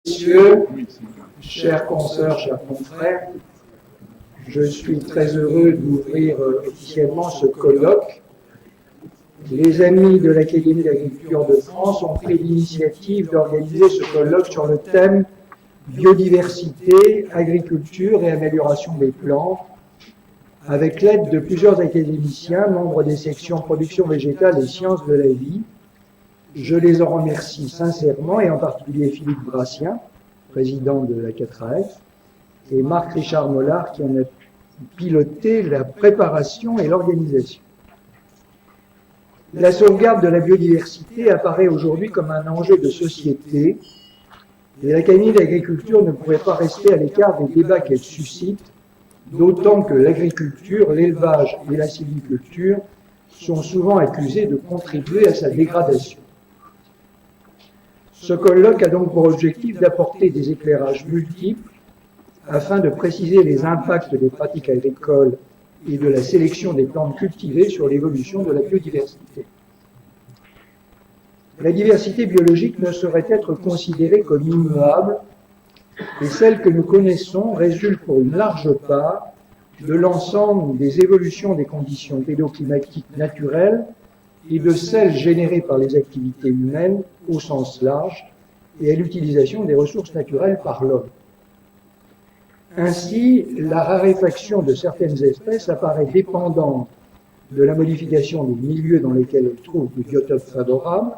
Messieurs, chers consoeurs, chers confrères, je suis très heureux d'ouvrir officiellement ce colloque. Les amis de l'Académie d'agriculture de France ont pris l'initiative d'organiser ce colloque sur le thème biodiversité, agriculture et amélioration des plantes, avec l'aide de plusieurs académiciens, membres des sections production végétale et sciences de la vie. Je les en remercie sincèrement, et en particulier Philippe Brassien, président de la 4AF, et Marc-Richard Mollard, qui en a piloté la préparation et l'organisation. La sauvegarde de la biodiversité apparaît aujourd'hui comme un enjeu de société, et l'Académie d'agriculture ne pourrait pas rester à l'écart des débats qu'elle suscite, d'autant que l'agriculture, l'élevage et la sylviculture sont souvent accusés de contribuer à sa dégradation. Ce colloque a donc pour objectif d'apporter des éclairages multiples afin de préciser les impacts des pratiques agricoles et de la sélection des plantes cultivées sur l'évolution de la biodiversité. La diversité biologique ne saurait être considérée comme immuable, et celle que nous connaissons résulte pour une large part de l'ensemble des évolutions des conditions pédoclimatiques naturelles et de celles générées par les activités humaines au sens large et à l'utilisation des ressources naturelles par l'homme. Ainsi, la raréfaction de certaines espèces apparaît dépendante de la modification des milieux dans lesquels elles trouvent des biotopes favorables,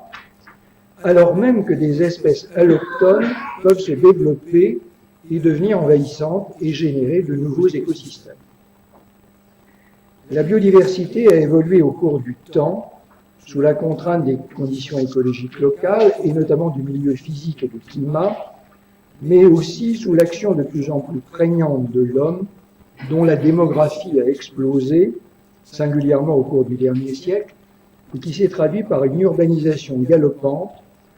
alors même que des espèces alloctones peuvent se développer et devenir envahissantes et générer de nouveaux écosystèmes. La biodiversité a évolué au cours du temps, sous la contrainte des conditions écologiques locales, et notamment du milieu physique et du climat, mais aussi sous l'action de plus en plus prégnante de l'homme, dont la démographie a explosé, singulièrement au cours du dernier siècle, et qui s'est traduit par une urbanisation galopante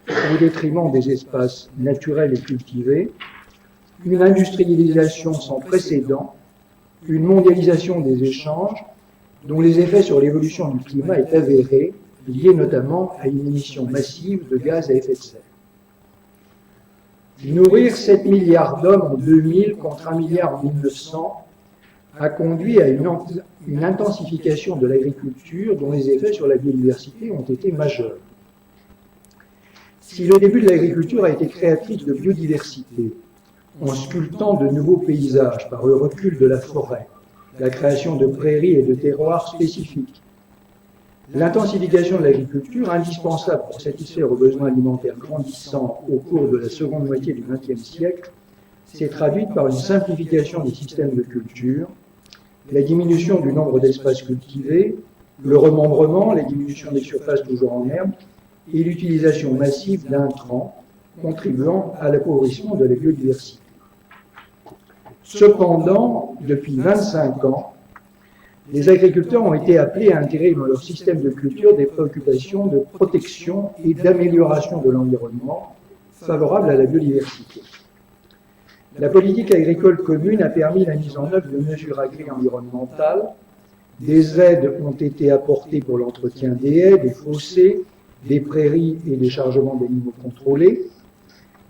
au détriment des espaces naturels et cultivés, une industrialisation sans précédent, une mondialisation des échanges, dont les effets sur l'évolution du climat est avéré, lié notamment à une émission massive de gaz à effet de serre. Nourrir 7 milliards d'hommes en 2000 contre 1 milliard en 1900 a conduit à une intensification de l'agriculture dont les effets sur la biodiversité ont été majeurs. Si le début de l'agriculture a été créatrice de biodiversité, en sculptant de nouveaux paysages par le recul de la forêt, la création de prairies et de terroirs spécifiques, l'intensification de l'agriculture, indispensable pour satisfaire aux besoins alimentaires grandissants au cours de la seconde moitié du XXe siècle, s'est traduite par une simplification des systèmes de culture, la diminution du nombre d'espaces cultivés, le remembrement, la diminution des surfaces toujours en herbe et l'utilisation massive d'intrants contribuant à l'appauvrissement de la biodiversité. Cependant, depuis 25 ans, les agriculteurs ont été appelés à intégrer dans leur système de culture des préoccupations de protection et d'amélioration de l'environnement favorables à la biodiversité. La politique agricole commune a permis la mise en œuvre de mesures agri-environnementales. Des aides ont été apportées pour l'entretien des haies, des fossés, des prairies et des chargements d'animaux contrôlés.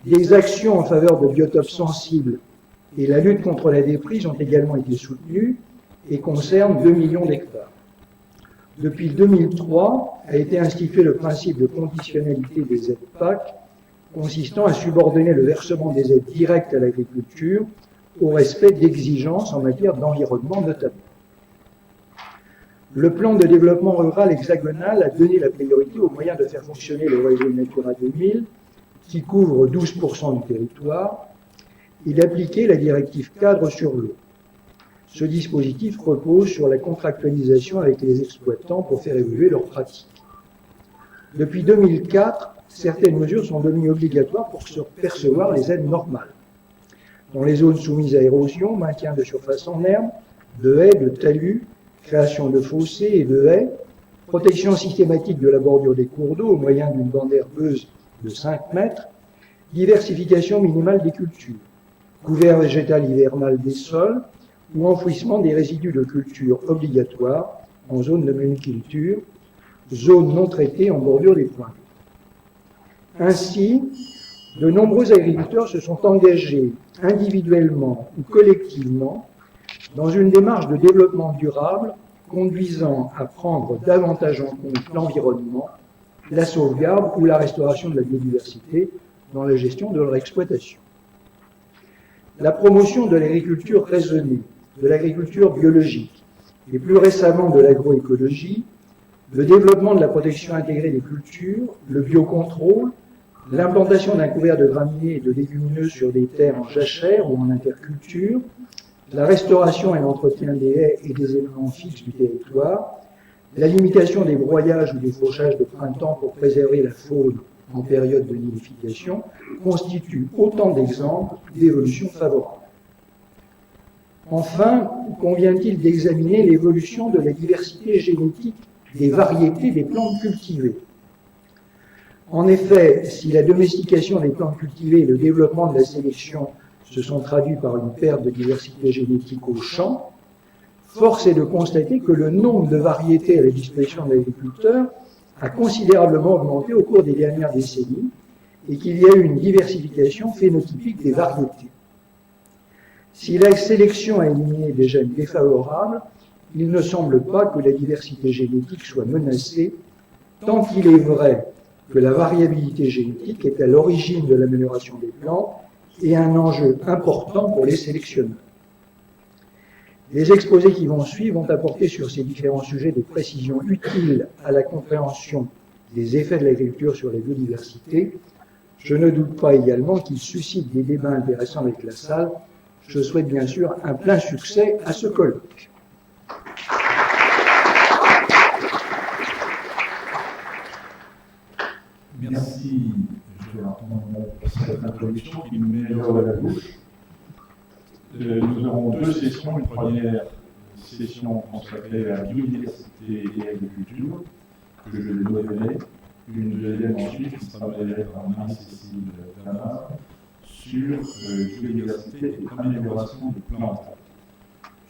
Des actions en faveur de biotopes sensibles et la lutte contre la déprise ont également été soutenues et concernent 2 millions d'hectares. Depuis 2003 a été institué le principe de conditionnalité des aides PAC, consistant à subordonner le versement des aides directes à l'agriculture au respect d'exigences en matière d'environnement notamment. Le plan de développement rural hexagonal a donné la priorité aux moyens de faire fonctionner le réseau Natura 2000, qui couvre 12% du territoire, et d'appliquer la directive cadre sur l'eau. Ce dispositif repose sur la contractualisation avec les exploitants pour faire évoluer leurs pratiques. Depuis 2004, certaines mesures sont devenues obligatoires pour percevoir les aides normales. Dans les zones soumises à érosion, maintien de surface en herbe, de haies, de talus, création de fossés et de haies, protection systématique de la bordure des cours d'eau au moyen d'une bande herbeuse de 5 mètres, diversification minimale des cultures, couvert végétal hivernal des sols, ou enfouissement des résidus de culture obligatoires en zone de monoculture, zone non traitée en bordure des points. Ainsi, de nombreux agriculteurs se sont engagés individuellement ou collectivement dans une démarche de développement durable conduisant à prendre davantage en compte l'environnement, la sauvegarde ou la restauration de la biodiversité dans la gestion de leur exploitation. La promotion de l'agriculture raisonnée, de l'agriculture biologique et plus récemment de l'agroécologie, le développement de la protection intégrée des cultures, le biocontrôle, l'implantation d'un couvert de graminées et de légumineuses sur des terres en jachère ou en interculture, la restauration et l'entretien des haies et des éléments fixes du territoire, la limitation des broyages ou des fauchages de printemps pour préserver la faune en période de nidification, constituent autant d'exemples d'évolution favorable. Enfin, convient-il d'examiner l'évolution de la diversité génétique des variétés des plantes cultivées. En effet, si la domestication des plantes cultivées et le développement de la sélection se sont traduits par une perte de diversité génétique au champ, force est de constater que le nombre de variétés à la disposition de l'agriculteur a considérablement augmenté au cours des dernières décennies et qu'il y a eu une diversification phénotypique des variétés. Si la sélection a éliminé des gènes défavorables, il ne semble pas que la diversité génétique soit menacée, tant il est vrai que la variabilité génétique est à l'origine de l'amélioration des plantes et un enjeu important pour les sélectionneurs. Les exposés qui vont suivre vont apporter sur ces différents sujets des précisions utiles à la compréhension des effets de l'agriculture sur la biodiversité. Je ne doute pas également qu'ils suscitent des débats intéressants avec la salle. Je souhaite bien sûr un plein succès à ce colloque. Merci, je vais entendre cette introduction qui nous met l'eau à la bouche. Nous aurons deux sessions. Une première session consacrée à la biodiversité et l'agriculture, que je développerai. Une deuxième ensuite qui sera modérée par Marie-Cécile Damar sur biodiversité et amélioration des plantes.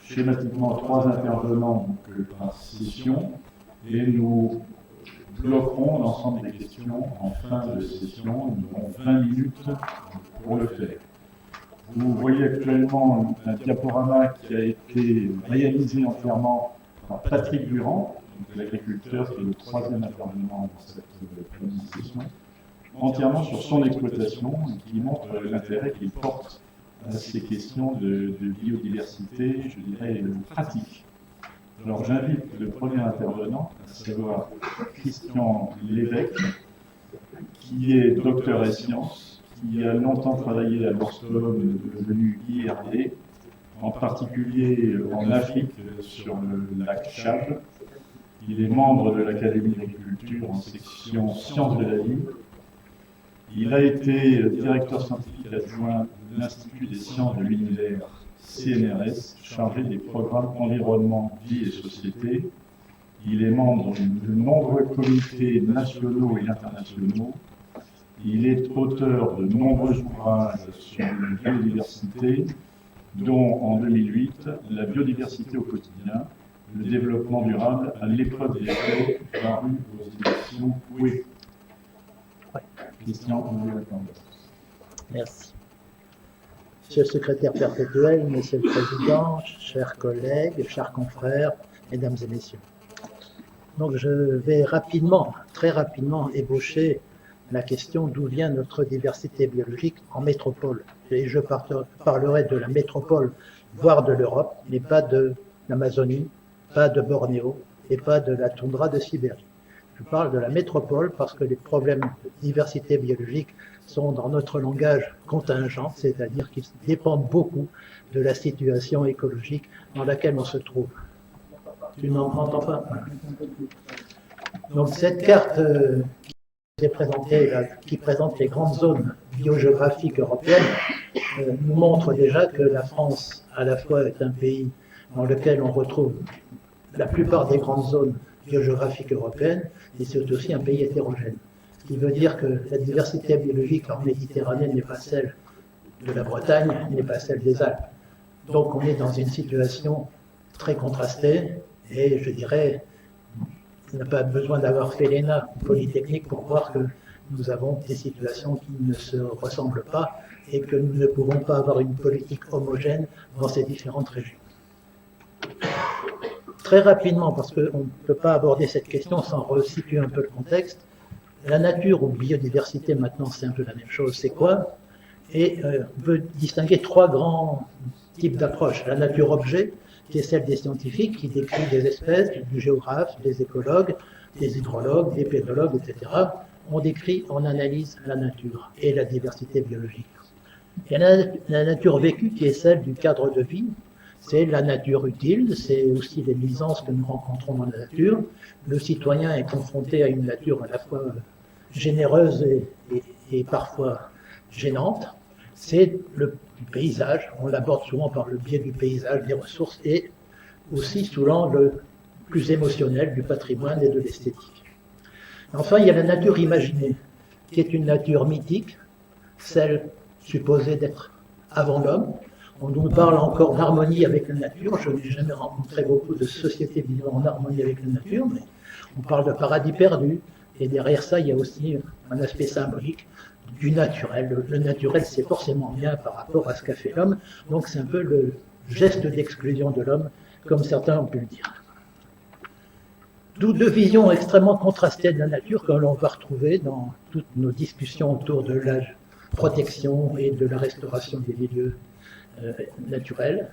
Schématiquement, 3 intervenants par session, et nous bloquerons l'ensemble des questions en fin de session. Nous aurons 20 minutes pour le faire. Vous voyez actuellement un diaporama qui a été réalisé entièrement par Patrick Durand, l'agriculteur qui est le 3e intervenant dans cette première session, entièrement sur son exploitation, et qui montre l'intérêt qu'il porte à ces questions de biodiversité, je dirais, pratique. Alors j'invite le premier intervenant, à savoir Christian Lévesque, qui est docteur en sciences, qui a longtemps travaillé à l'Orstom, devenu IRD, en particulier en Afrique, sur le lac Tchad. Il est membre de l'Académie d'agriculture en section sciences de la vie. Il a été directeur scientifique adjoint de l'Institut des sciences de l'univers CNRS, chargé des programmes environnement, vie et société. Il est membre de nombreux comités nationaux et internationaux. Il est auteur de nombreux ouvrages sur la biodiversité, dont en 2008, La biodiversité au quotidien, le développement durable à l'épreuve des faits, paru aux éditions Oui. Christian, on vous attend. Merci. Monsieur le secrétaire perpétuel, Monsieur le Président, chers collègues, chers confrères, Mesdames et Messieurs. Donc je vais rapidement, très rapidement, ébaucher la question d'où vient notre diversité biologique en métropole. Et je parlerai de la métropole, voire de l'Europe, mais pas de l'Amazonie, pas de Bornéo et pas de la toundra de Sibérie. Je parle de la métropole parce que les problèmes de diversité biologique sont dans notre langage contingent, c'est-à-dire qu'ils dépendent beaucoup de la situation écologique dans laquelle on se trouve. Tu n'en entends pas? Donc cette carte qui est présentée, qui présente les grandes zones biogéographiques européennes, nous montre déjà que la France, à la fois, est un pays dans lequel on retrouve la plupart des grandes zones biogéographiques européennes, et c'est aussi un pays hétérogène. Ce qui veut dire que la diversité biologique en Méditerranée n'est pas celle de la Bretagne, n'est pas celle des Alpes. Donc on est dans une situation très contrastée, et je dirais, on n'a pas besoin d'avoir fait l'ENA Polytechnique pour voir que nous avons des situations qui ne se ressemblent pas et que nous ne pouvons pas avoir une politique homogène dans ces différentes régions. Très rapidement, parce qu'on ne peut pas aborder cette question sans resituer un peu le contexte, la nature ou biodiversité, maintenant c'est un peu la même chose, c'est quoi? Et on peut distinguer trois grands types d'approches. La nature-objet, qui est celle des scientifiques, qui décrit des espèces, du géographe, des écologues, des hydrologues, des pédologues, etc. On décrit, on analyse la nature et la diversité biologique. Il y a la nature vécue, qui est celle du cadre de vie. C'est la nature utile, c'est aussi les nuisances que nous rencontrons dans la nature. Le citoyen est confronté à une nature à la fois généreuse et parfois gênante. C'est le paysage, on l'aborde souvent par le biais du paysage, des ressources, et aussi sous l'angle plus émotionnel du patrimoine et de l'esthétique. Enfin, il y a la nature imaginée, qui est une nature mythique, celle supposée d'être avant l'homme. On nous parle encore d'harmonie avec la nature. Je n'ai jamais rencontré beaucoup de sociétés vivant en harmonie avec la nature, mais on parle de paradis perdu. Et derrière ça, il y a aussi un aspect symbolique du naturel. Le naturel, c'est forcément bien par rapport à ce qu'a fait l'homme. Donc c'est un peu le geste d'exclusion de l'homme, comme certains ont pu le dire. D'où deux visions extrêmement contrastées de la nature que l'on va retrouver dans toutes nos discussions autour de la protection et de la restauration des milieux naturels.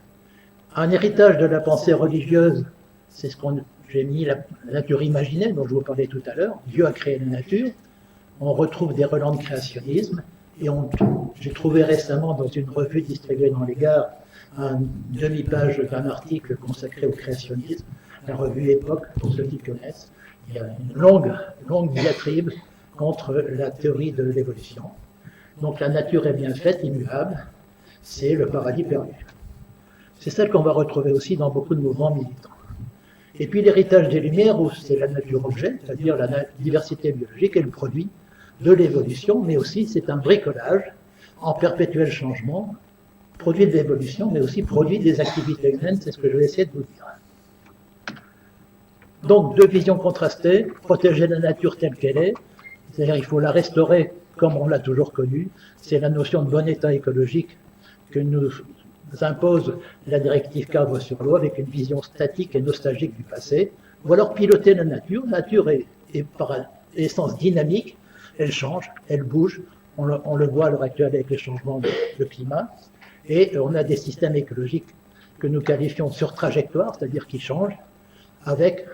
Un héritage de la pensée religieuse, c'est ce qu'on j'ai mis, la nature imaginée, dont je vous parlais tout à l'heure. Dieu a créé la nature. On retrouve des relents de créationnisme. Et j'ai trouvé récemment dans une revue distribuée dans les gares une demi-page d'un article consacré au créationnisme, la revue Époque, pour ceux qui connaissent. Il y a une longue diatribe contre la théorie de l'évolution. Donc la nature est bien faite, immuable. C'est le paradis perdu. C'est celle qu'on va retrouver aussi dans beaucoup de mouvements militants. Et puis l'héritage des Lumières, où c'est la nature-objet, c'est-à-dire la diversité biologique est le produit de l'évolution, mais aussi c'est un bricolage en perpétuel changement, produit de l'évolution, mais aussi produit des activités humaines, c'est ce que je vais essayer de vous dire. Donc deux visions contrastées, protéger la nature telle qu'elle est, c'est-à-dire il faut la restaurer comme on l'a toujours connue, c'est la notion de bon état écologique que nous impose la directive cadre sur l'eau avec une vision statique et nostalgique du passé, ou alors piloter la nature. La nature est par essence dynamique, elle change, elle bouge, on le voit à l'heure actuelle avec les changements de climat, et on a des systèmes écologiques que nous qualifions sur trajectoire, c'est-à-dire qui changent, avec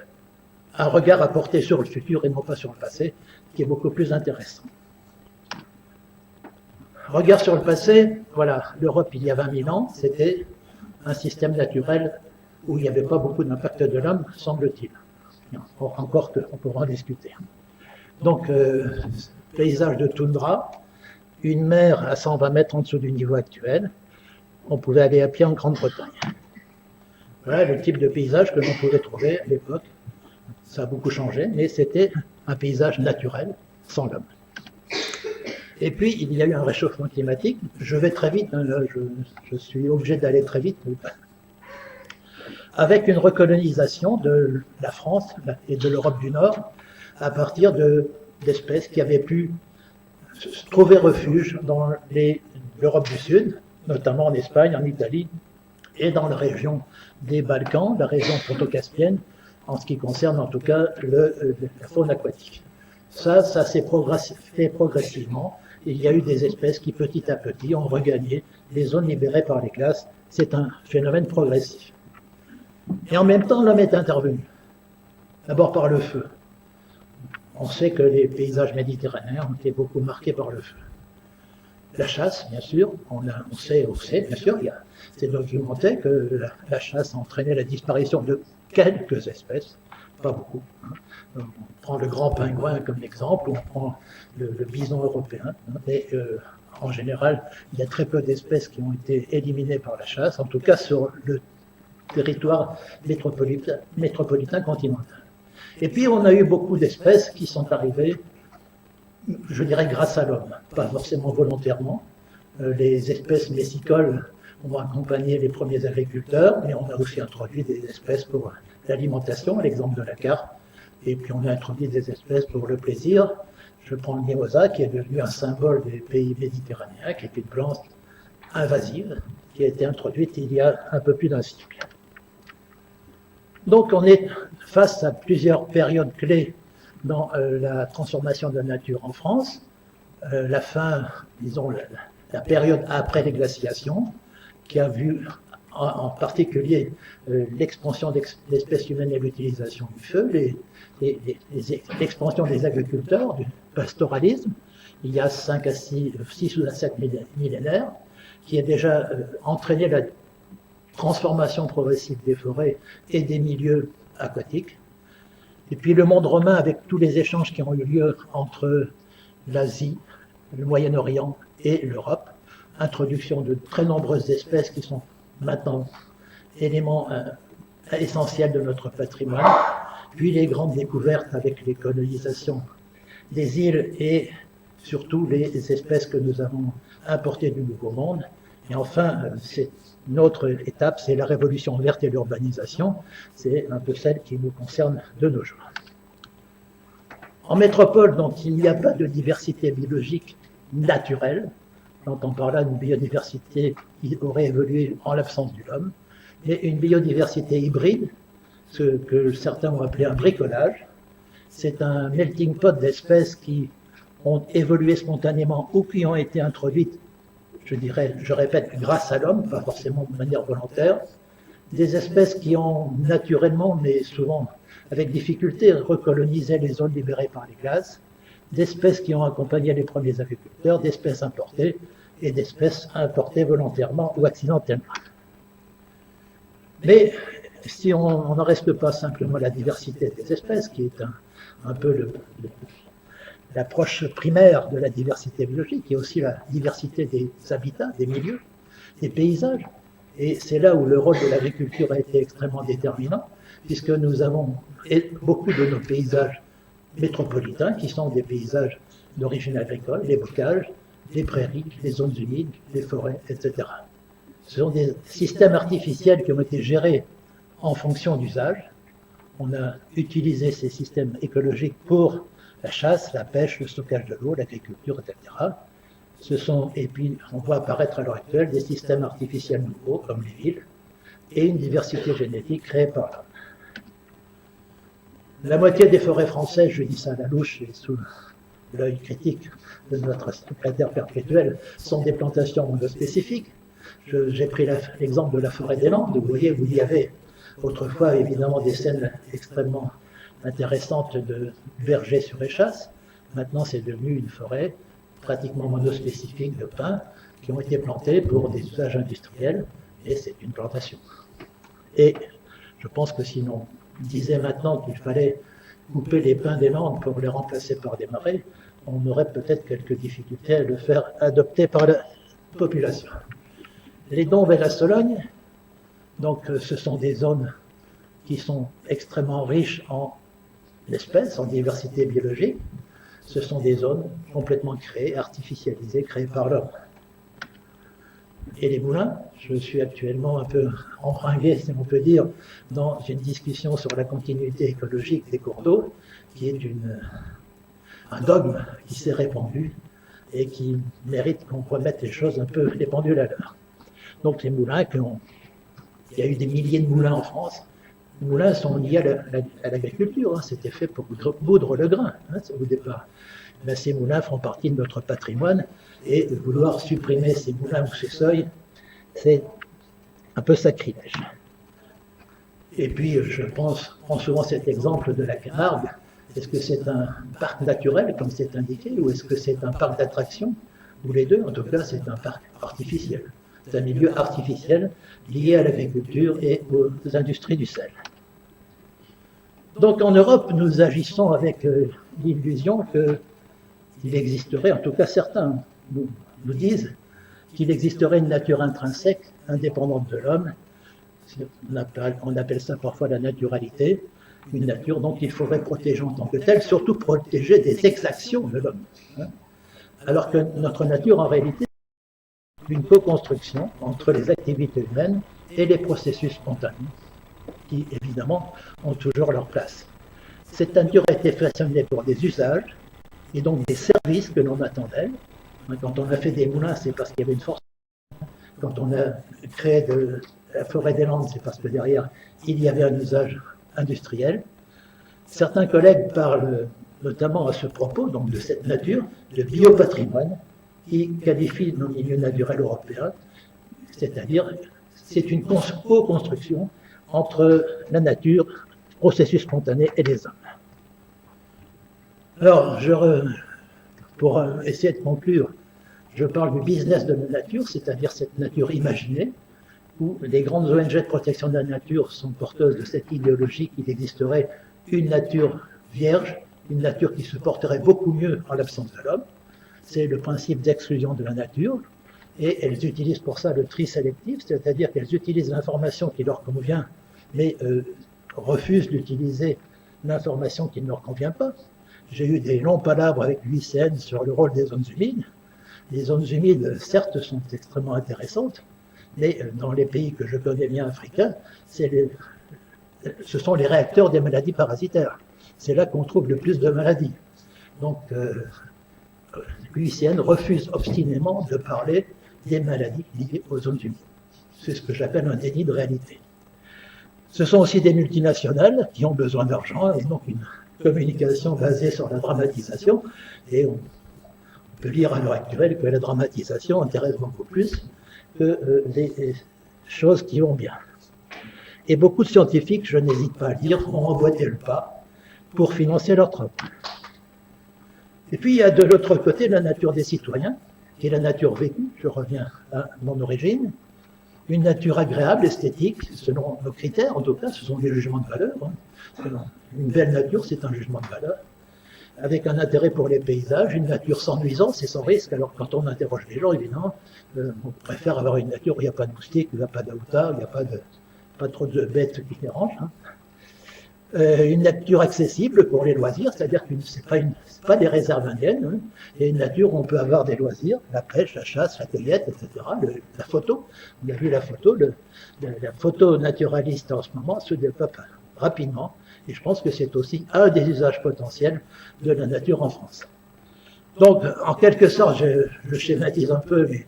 un regard à porter sur le futur et non pas sur le passé, qui est beaucoup plus intéressant. Regard sur le passé, voilà, l'Europe il y a 20 000 ans, c'était un système naturel où il n'y avait pas beaucoup d'impact de l'homme, semble-t-il. Encore qu'on pourra en discuter. Donc, paysage de toundra, une mer à 120 mètres en dessous du niveau actuel, on pouvait aller à pied en Grande-Bretagne. Voilà le type de paysage que l'on pouvait trouver à l'époque. Ça a beaucoup changé, mais c'était un paysage naturel, sans l'homme. Et puis, il y a eu un réchauffement climatique. Je vais très vite, hein, là, je suis obligé d'aller très vite. Avec une recolonisation de la France et de l'Europe du Nord à partir d'espèces qui avaient pu trouver refuge dans l'Europe du Sud, notamment en Espagne, en Italie et dans la région des Balkans, la région proto-caspienne, en ce qui concerne en tout cas la faune aquatique. Ça s'est fait progressivement. Il y a eu des espèces qui petit à petit ont regagné les zones libérées par les glaces. C'est un phénomène progressif. Et en même temps, l'homme est intervenu. D'abord par le feu. On sait que les paysages méditerranéens ont été beaucoup marqués par le feu. La chasse, bien sûr, on sait, bien sûr, c'est documenté que la chasse a entraîné la disparition de quelques espèces, pas beaucoup. On prend le grand pingouin comme exemple, ou on prend le bison européen, mais en général, il y a très peu d'espèces qui ont été éliminées par la chasse, en tout cas sur le territoire métropolitain continental. Et puis on a eu beaucoup d'espèces qui sont arrivées, je dirais grâce à l'homme, pas forcément volontairement. Les espèces messicoles ont accompagné les premiers agriculteurs, mais on a aussi introduit des espèces pour l'alimentation, à l'exemple de la carpe, et puis on a introduit des espèces pour le plaisir. Je prends le mimosa, qui est devenu un symbole des pays méditerranéens, qui est une plante invasive, qui a été introduite il y a un peu plus d'un siècle. Donc on est face à plusieurs périodes clés dans la transformation de la nature en France. La fin, disons, la période après les glaciations, qui a vu en particulier l'expansion des espèces humaines et l'utilisation du feu, l'expansion des agriculteurs, du pastoralisme, il y a 6 ou 7 millénaires, qui a déjà entraîné la transformation progressive des forêts et des milieux aquatiques. Et puis le monde romain, avec tous les échanges qui ont eu lieu entre l'Asie, le Moyen-Orient et l'Europe, introduction de très nombreuses espèces qui sont maintenant éléments essentiels de notre patrimoine, puis les grandes découvertes avec les colonisations des îles et surtout les espèces que nous avons importées du Nouveau Monde. Et enfin, c'est une autre étape, c'est la révolution verte et l'urbanisation. C'est un peu celle qui nous concerne de nos jours. En métropole, donc, il n'y a pas de diversité biologique naturelle. J'entends par là une biodiversité qui aurait évolué en l'absence de l'homme, mais une biodiversité hybride, ce que certains ont appelé un bricolage. C'est un melting pot d'espèces qui ont évolué spontanément ou qui ont été introduites, je répète, grâce à l'homme, pas forcément de manière volontaire, des espèces qui ont naturellement, mais souvent avec difficulté, recolonisé les zones libérées par les glaces, d'espèces qui ont accompagné les premiers agriculteurs, d'espèces importées et d'espèces importées volontairement ou accidentellement. Mais si on n'en reste pas simplement à la diversité des espèces, qui est un peu l'approche primaire de la diversité biologique, il y a aussi la diversité des habitats, des milieux, des paysages. Et c'est là où le rôle de l'agriculture a été extrêmement déterminant, puisque nous avons beaucoup de nos paysages métropolitains qui sont des paysages d'origine agricole, les bocages, les prairies, les zones humides, les forêts, etc. Ce sont des systèmes artificiels qui ont été gérés en fonction d'usage. On a utilisé ces systèmes écologiques pour la chasse, la pêche, le stockage de l'eau, l'agriculture, etc. Et puis on voit apparaître à l'heure actuelle des systèmes artificiels nouveaux, comme les villes, et une diversité génétique créée par l'homme. La moitié des forêts françaises, je dis ça à la louche et sous l'œil critique de notre secrétaire perpétuel, sont des plantations monospécifiques. J'ai pris l'exemple de la forêt des Landes. Vous voyez, vous y avait autrefois évidemment des scènes extrêmement intéressantes de vergers sur échasse. Maintenant, c'est devenu une forêt pratiquement monospécifique de pins qui ont été plantés pour des usages industriels, et c'est une plantation. Et je pense que si l'on disait maintenant qu'il fallait couper les pins des Landes pour les remplacer par des marais, on aurait peut-être quelques difficultés à le faire adopter par la population. Les Dombes et la Sologne, donc ce sont des zones qui sont extrêmement riches en espèces, en diversité biologique. Ce sont des zones complètement créées, artificialisées, créées par l'homme. Et les moulins, je suis actuellement un peu embringué, si on peut dire, dans une discussion sur la continuité écologique des cours d'eau, qui est un dogme qui s'est répandu et qui mérite qu'on remette les choses un peu les pendules à l'heure. Donc les moulins, il y a eu des milliers de moulins en France. Les moulins sont liés à l'agriculture, hein. C'était fait pour moudre le grain, hein, au départ. Mais ces moulins font partie de notre patrimoine, et de vouloir supprimer ces moulins ou ces seuils, c'est un peu sacrilège. Et puis, je prends souvent cet exemple de la Camargue. Est-ce que c'est un parc naturel, comme c'est indiqué, ou est-ce que c'est un parc d'attractions, ou les deux? En tout cas, c'est un parc artificiel. C'est un milieu artificiel lié à l'agriculture et aux industries du sel. Donc en Europe, nous agissons avec l'illusion qu'il existerait, en tout cas certains nous disent, qu'il existerait une nature intrinsèque, indépendante de l'homme. On appelle ça parfois la naturalité, une nature dont il faudrait protéger en tant que telle, surtout protéger des exactions de l'homme. Hein. Alors que notre nature, en réalité, est une co-construction entre les activités humaines et les processus spontanés, qui évidemment ont toujours leur place. Cette nature a été façonnée pour des usages, et donc des services que l'on attendait. Quand on a fait des moulins, c'est parce qu'il y avait une force. Quand on a créé la forêt des Landes, c'est parce que derrière, il y avait un usage industriel. Certains collègues parlent notamment à ce propos, donc de cette nature, de biopatrimoine, qui qualifie nos milieux naturels européens, c'est-à-dire c'est une co-construction entre la nature, processus spontané et les hommes. Alors, pour essayer de conclure, je parle du business de la nature, c'est-à-dire cette nature imaginée, où les grandes ONG de protection de la nature sont porteuses de cette idéologie qu'il existerait une nature vierge, une nature qui se porterait beaucoup mieux en l'absence de l'homme. C'est le principe d'exclusion de la nature, et elles utilisent pour ça le tri sélectif, c'est-à-dire qu'elles utilisent l'information qui leur convient, mais refusent d'utiliser l'information qui ne leur convient pas. J'ai eu des longs palabres avec l'UICN sur le rôle des zones humides. Les zones humides, certes, sont extrêmement intéressantes, mais dans les pays que je connais bien africains, ce sont les réacteurs des maladies parasitaires. C'est là qu'on trouve le plus de maladies. Donc, l'UICN refuse obstinément de parler des maladies liées aux zones humides. C'est ce que j'appelle un déni de réalité. Ce sont aussi des multinationales qui ont besoin d'argent et donc une communication basée sur la dramatisation. Et on peut lire à l'heure actuelle que la dramatisation intéresse beaucoup plus que les choses qui vont bien. Et beaucoup de scientifiques, je n'hésite pas à le dire, ont emboîté le pas pour financer leurs travaux. Et puis il y a de l'autre côté la nature des citoyens, qui est la nature vécue, je reviens à mon origine, une nature agréable, esthétique, selon nos critères, en tout cas, ce sont des jugements de valeur. Une belle nature, c'est un jugement de valeur, avec un intérêt pour les paysages, une nature sans nuisance et sans risque. Alors quand on interroge les gens, évidemment, on préfère avoir une nature où il n'y a pas de moustiques, où il n'y a pas d'aoutas, où il n'y a pas trop de bêtes qui dérangent. Une nature accessible pour les loisirs, c'est-à-dire que ce n'est pas des réserves indiennes, il y a une nature où on peut avoir des loisirs, la pêche, la chasse, la cueillette, etc. La photo, vous avez vu la photo, la photo naturaliste en ce moment se développe rapidement, et je pense que c'est aussi un des usages potentiels de la nature en France. Donc, en quelque sorte, je schématise un peu, mais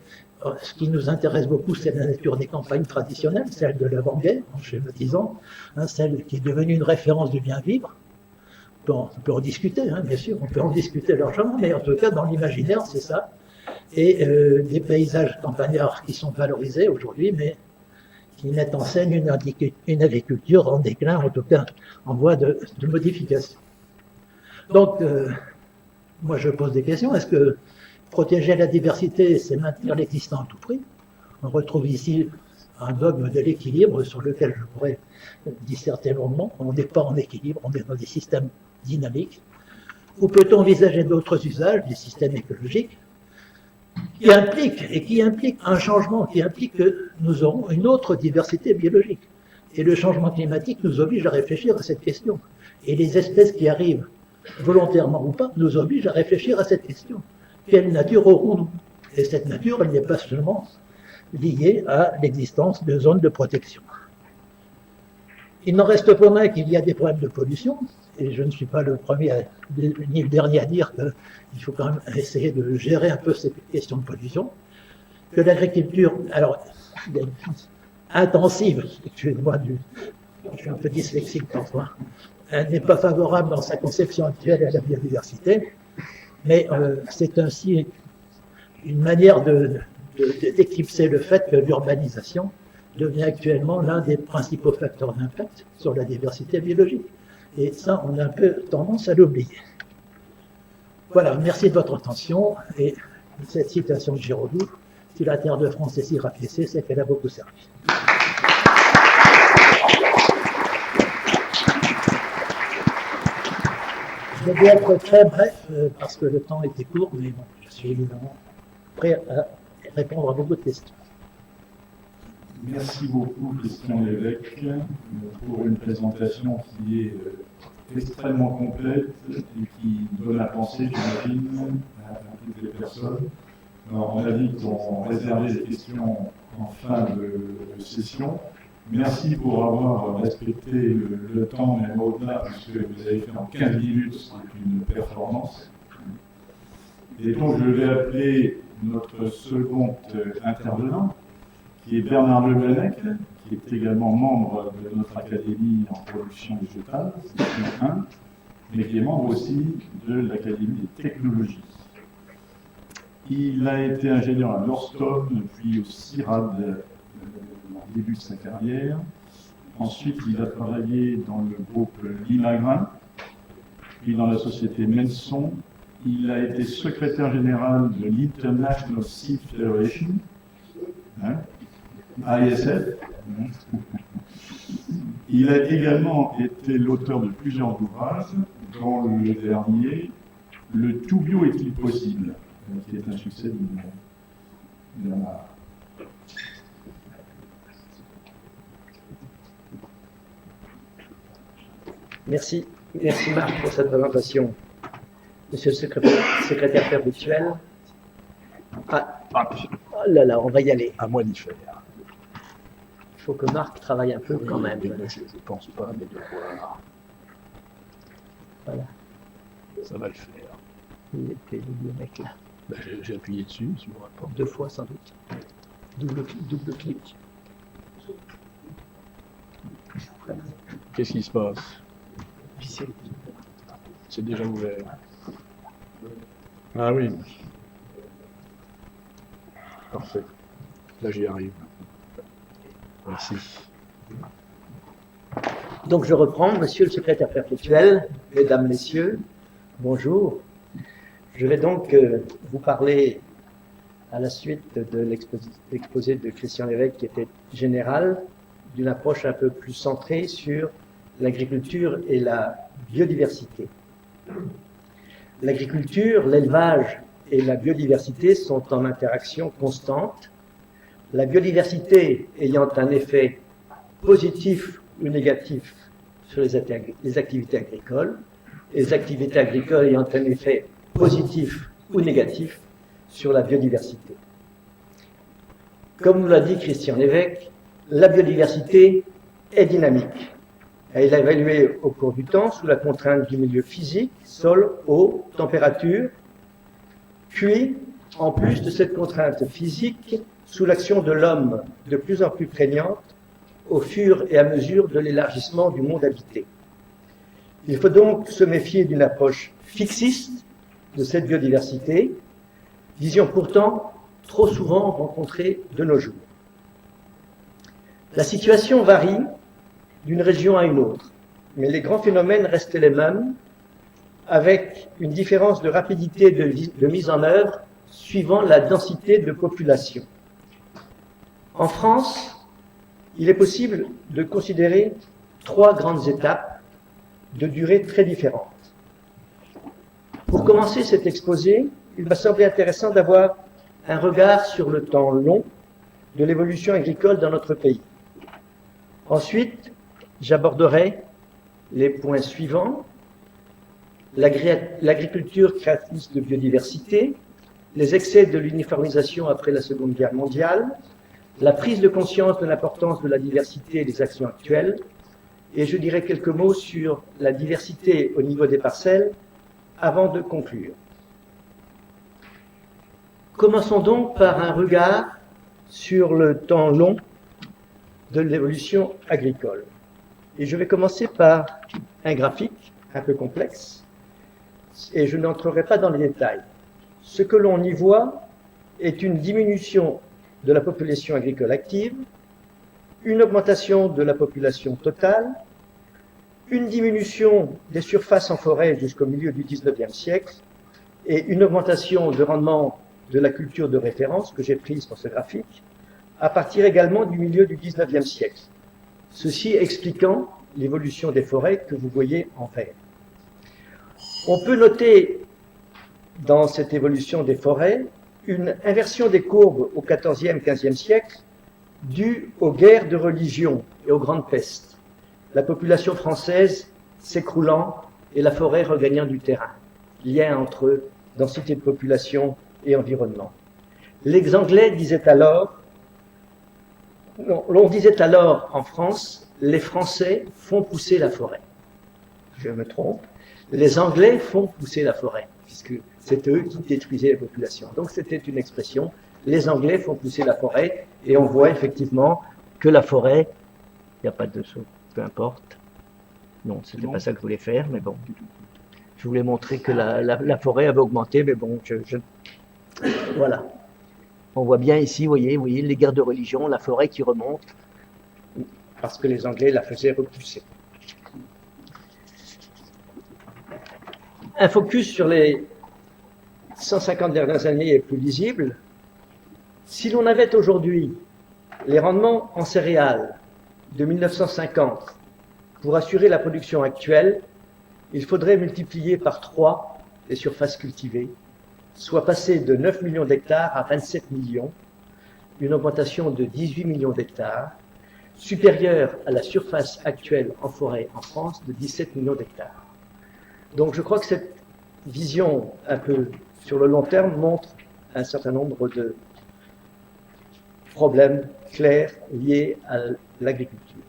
ce qui nous intéresse beaucoup, c'est la nature des campagnes traditionnelles, celle de l'avant-guerre, en schématisant, celle qui est devenue une référence du bien vivre. On peut en discuter, bien sûr, on peut en discuter largement, mais en tout cas, dans l'imaginaire, c'est ça. Et des paysages campagnards qui sont valorisés aujourd'hui, mais qui mettent en scène une agriculture en déclin, en tout cas en voie de modification. Donc, moi je pose des questions. Est-ce que protéger la diversité, c'est maintenir l'existant à tout prix? On retrouve ici un dogme de l'équilibre sur lequel je pourrais disserter longuement. On n'est pas en équilibre, on est dans des systèmes dynamiques. Ou peut-on envisager d'autres usages, des systèmes écologiques, qui impliquent un changement, qui implique que nous aurons une autre diversité biologique. Et le changement climatique nous oblige à réfléchir à cette question. Et les espèces qui arrivent, volontairement ou pas, nous obligent à réfléchir à cette question. Quelle nature aurons-nous? Et cette nature, elle n'est pas seulement liée à l'existence de zones de protection. Il n'en reste pas moins qu'il y a des problèmes de pollution, et je ne suis pas le premier ni le dernier à dire qu'il faut quand même essayer de gérer un peu ces questions de pollution, que l'agriculture, alors, intensive, excusez-moi, je suis un peu dyslexique parfois, n'est pas favorable dans sa conception actuelle à la biodiversité, mais c'est ainsi une manière d'éclipser le fait que l'urbanisation devient actuellement l'un des principaux facteurs d'impact sur la diversité biologique. Et ça, on a un peu tendance à l'oublier. Voilà, merci de votre attention. Et cette citation de Giraudoux, si la terre de France est si rapiécée, c'est qu'elle a beaucoup servi. Je vais être très bref parce que le temps était court, mais bon, je suis évidemment prêt à répondre à beaucoup de questions. Merci beaucoup, Christian Lévesque, pour une présentation qui est extrêmement complète et qui donne à penser, j'imagine, à toutes les personnes. Alors, on a dit qu'on réservait les questions en fin de session. Merci pour avoir respecté le temps, même au-delà, puisque vous avez fait en 15 minutes, c'est une performance. Et donc je vais appeler notre second intervenant, qui est Bernard Le Blanec, qui est également membre de notre académie en production végétale, section 1, mais qui est membre aussi de l'Académie des technologies. Il a été ingénieur à l'Orstom, puis au CIRAD au début de sa carrière. Ensuite, il a travaillé dans le groupe Limagrin, puis dans la société Menson. Il a été secrétaire général de l'International Seed Federation, ISF. Il a également été l'auteur de plusieurs ouvrages, dont le dernier, Le tout bio est-il possible, qui est un succès de la... Merci Marc pour cette présentation. Monsieur le secrétaire perpétuel. Oh là là, on va y aller. À moi d'y faire. Il faut que Marc travaille un peu quand même. Je ne pense pas, mais devoir. Voilà. Ça va le faire. Il était le mec là. Ben, j'ai appuyé dessus, tu me rapportes. 2 fois sans doute. Double clic. Qu'est-ce qui se passe? Officiel. C'est déjà ouvert. Ah oui. Parfait. Là, j'y arrive. Merci. Donc je reprends, monsieur le secrétaire perpétuel, mesdames, messieurs, bonjour. Je vais donc vous parler à la suite de l'exposé de Christian Lévesque qui était général, d'une approche un peu plus centrée sur l'agriculture et la biodiversité. L'agriculture, l'élevage et la biodiversité sont en interaction constante. La biodiversité ayant un effet positif ou négatif sur les activités agricoles, et les activités agricoles ayant un effet positif ou négatif sur la biodiversité. Comme nous l'a dit Christian Lévesque, la biodiversité est dynamique. Elle est évaluée au cours du temps sous la contrainte du milieu physique, sol, eau, température, puis, en plus de cette contrainte physique, sous l'action de l'homme de plus en plus prégnante au fur et à mesure de l'élargissement du monde habité. Il faut donc se méfier d'une approche fixiste de cette biodiversité, vision pourtant trop souvent rencontrée de nos jours. La situation varie d'une région à une autre, mais les grands phénomènes restent les mêmes, avec une différence de rapidité de mise en œuvre suivant la densité de population. En France, il est possible de considérer 3 grandes étapes de durée très différentes. Pour commencer cet exposé, il m'a semblé intéressant d'avoir un regard sur le temps long de l'évolution agricole dans notre pays. Ensuite, j'aborderai les points suivants: l'agriculture créatrice de biodiversité, les excès de l'uniformisation après la Seconde Guerre mondiale, la prise de conscience de l'importance de la diversité et des actions actuelles, et je dirai quelques mots sur la diversité au niveau des parcelles avant de conclure. Commençons donc par un regard sur le temps long de l'évolution agricole. Et je vais commencer par un graphique un peu complexe, et je n'entrerai pas dans les détails. Ce que l'on y voit est une diminution de la population agricole active, une augmentation de la population totale, une diminution des surfaces en forêt jusqu'au milieu du XIXe siècle et une augmentation de rendement de la culture de référence que j'ai prise pour ce graphique à partir également du milieu du XIXe siècle. Ceci expliquant l'évolution des forêts que vous voyez en vert. On peut noter dans cette évolution des forêts une inversion des courbes au XIVe, XVe siècle due aux guerres de religion et aux grandes pestes, la population française s'écroulant et la forêt regagnant du terrain, lien entre densité de population et environnement. Les Anglais disaient alors, l'on disait alors en France, les Français font pousser la forêt. Je me trompe, les Anglais font pousser la forêt. puisque c'est eux qui détruisaient la population. Donc c'était une expression, les Anglais font pousser la forêt, et on voit effectivement que la forêt, il n'y a pas de saut, peu importe. Non, c'était pas ça que je voulais faire, mais bon. Je voulais montrer que la forêt avait augmenté, mais bon, voilà. On voit bien ici, vous voyez, les guerres de religion, la forêt qui remonte, parce que les Anglais la faisaient repousser. Un focus sur les 150 dernières années est plus lisible. Si l'on avait aujourd'hui les rendements en céréales de 1950 pour assurer la production actuelle, il faudrait multiplier par 3 les surfaces cultivées, soit passer de 9 millions d'hectares à 27 millions, une augmentation de 18 millions d'hectares, supérieure à la surface actuelle en forêt en France de 17 millions d'hectares. Donc je crois que cette vision un peu sur le long terme montre un certain nombre de problèmes clairs liés à l'agriculture.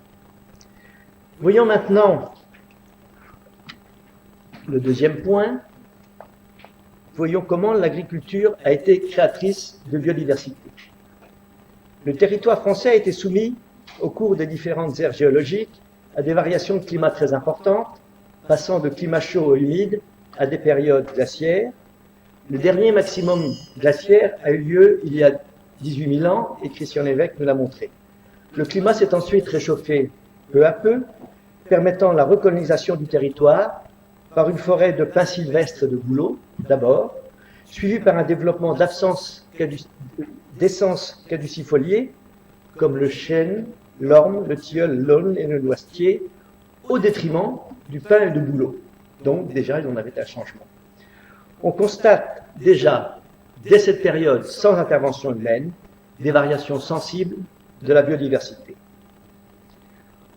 Voyons maintenant le deuxième point. Voyons comment l'agriculture a été créatrice de biodiversité. Le territoire français a été soumis, au cours des différentes aires géologiques, à des variations de climat très importantes, passant de climats chauds et humides à des périodes glaciaires. Le dernier maximum glaciaire a eu lieu il y a 18 000 ans, et Christian Lévesque nous l'a montré. Le climat s'est ensuite réchauffé peu à peu, permettant la recolonisation du territoire par une forêt de pins sylvestres et de bouleaux, d'abord, suivie par un développement d'essences caducifoliées, comme le chêne, l'orme, le tilleul, l'aulne et le noisetier, au détriment du pin et du bouleau. Donc déjà, il y en avait un changement. On constate déjà, dès cette période, sans intervention humaine, des variations sensibles de la biodiversité.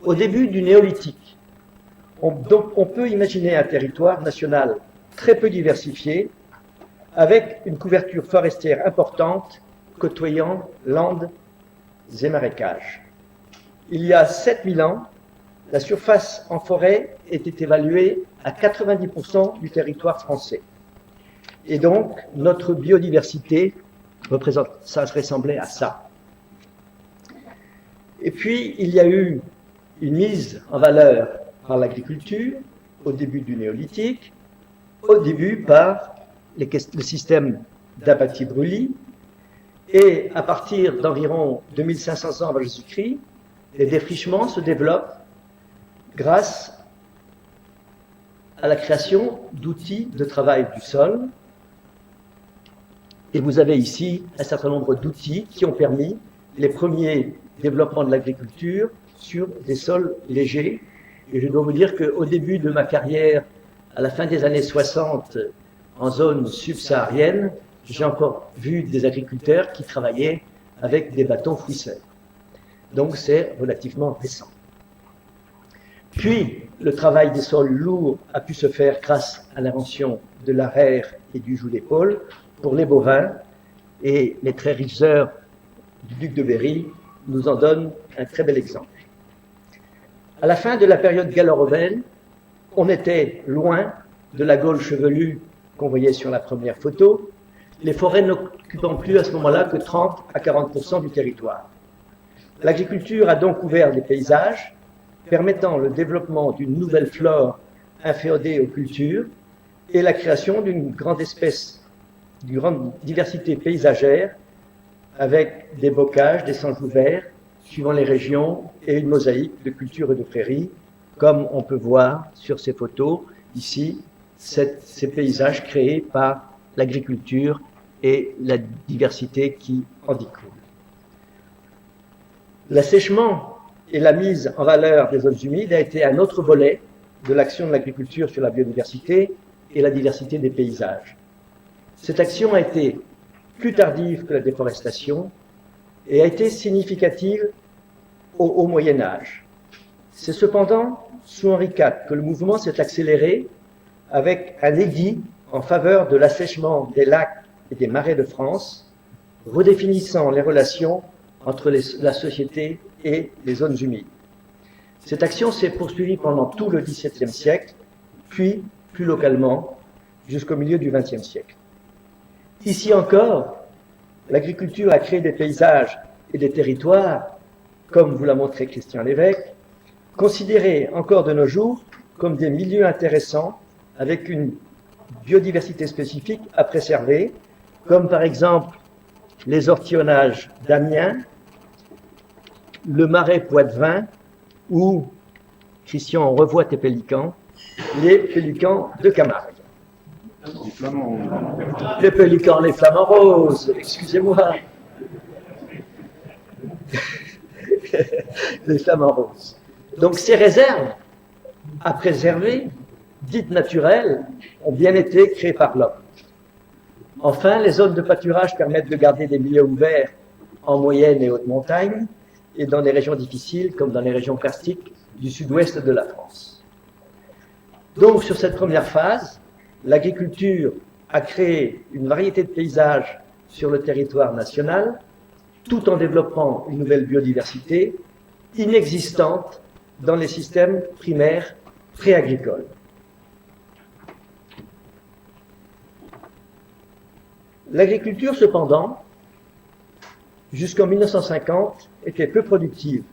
Au début du néolithique, on peut imaginer un territoire national très peu diversifié, avec une couverture forestière importante, côtoyant landes et marécages. Il y a 7000 ans, la surface en forêt était évaluée à 90% du territoire français. Et donc, notre biodiversité ça ressemblait à ça. Et puis, il y a eu une mise en valeur par l'agriculture, au début du néolithique, au début par le système d'apathie-brûlis, et à partir d'environ 2500 ans avant Jésus-Christ, les défrichements se développent grâce à la création d'outils de travail du sol. Et vous avez ici un certain nombre d'outils qui ont permis les premiers développements de l'agriculture sur des sols légers. Et je dois vous dire qu'au début de ma carrière, à la fin des années 60, en zone subsaharienne, j'ai encore vu des agriculteurs qui travaillaient avec des bâtons fouisseurs. Donc c'est relativement récent. Puis, le travail des sols lourds a pu se faire grâce à l'invention de l'arère et du joug d'épaule pour les bovins, et les très riches heures du duc de Berry nous en donnent un très bel exemple. À la fin de la période gallo-romaine, on était loin de la Gaule chevelue qu'on voyait sur la première photo, les forêts n'occupant plus à ce moment-là que 30 à 40% du territoire. L'agriculture a donc ouvert des paysages permettant le développement d'une nouvelle flore inféodée aux cultures et la création d'une grande diversité paysagère avec des bocages, des sangles verts, suivant les régions, et une mosaïque de cultures et de prairies, comme on peut voir sur ces photos ici, ces paysages créés par l'agriculture et la diversité qui en découle. L'assèchement et la mise en valeur des zones humides a été un autre volet de l'action de l'agriculture sur la biodiversité et la diversité des paysages. Cette action a été plus tardive que la déforestation et a été significative au Haut Moyen Âge. C'est cependant sous Henri IV que le mouvement s'est accéléré avec un édit en faveur de l'assèchement des lacs et des marais de France, redéfinissant les relations entre la société et les zones humides. Cette action s'est poursuivie pendant tout le XVIIe siècle, puis, plus localement, jusqu'au milieu du XXe siècle. Ici encore, l'agriculture a créé des paysages et des territoires, comme vous l'a montré Christian Lévesque, considérés encore de nos jours comme des milieux intéressants avec une biodiversité spécifique à préserver, comme par exemple les ortillonnages d'Amiens, le marais poitevin ou, Christian, on revoit tes pélicans, les pélicans de Camargue. Les flamands. Les pélicans, les flamants roses, excusez-moi. Les flamants roses. Donc ces réserves à préserver, dites naturelles, ont bien été créées par l'homme. Enfin, les zones de pâturage permettent de garder des milieux ouverts en moyenne et haute montagne et dans des régions difficiles comme dans les régions karstiques du sud-ouest de la France. Donc sur cette première phase, l'agriculture a créé une variété de paysages sur le territoire national tout en développant une nouvelle biodiversité inexistante dans les systèmes primaires pré-agricoles. L'agriculture, cependant, jusqu'en 1950, était peu productive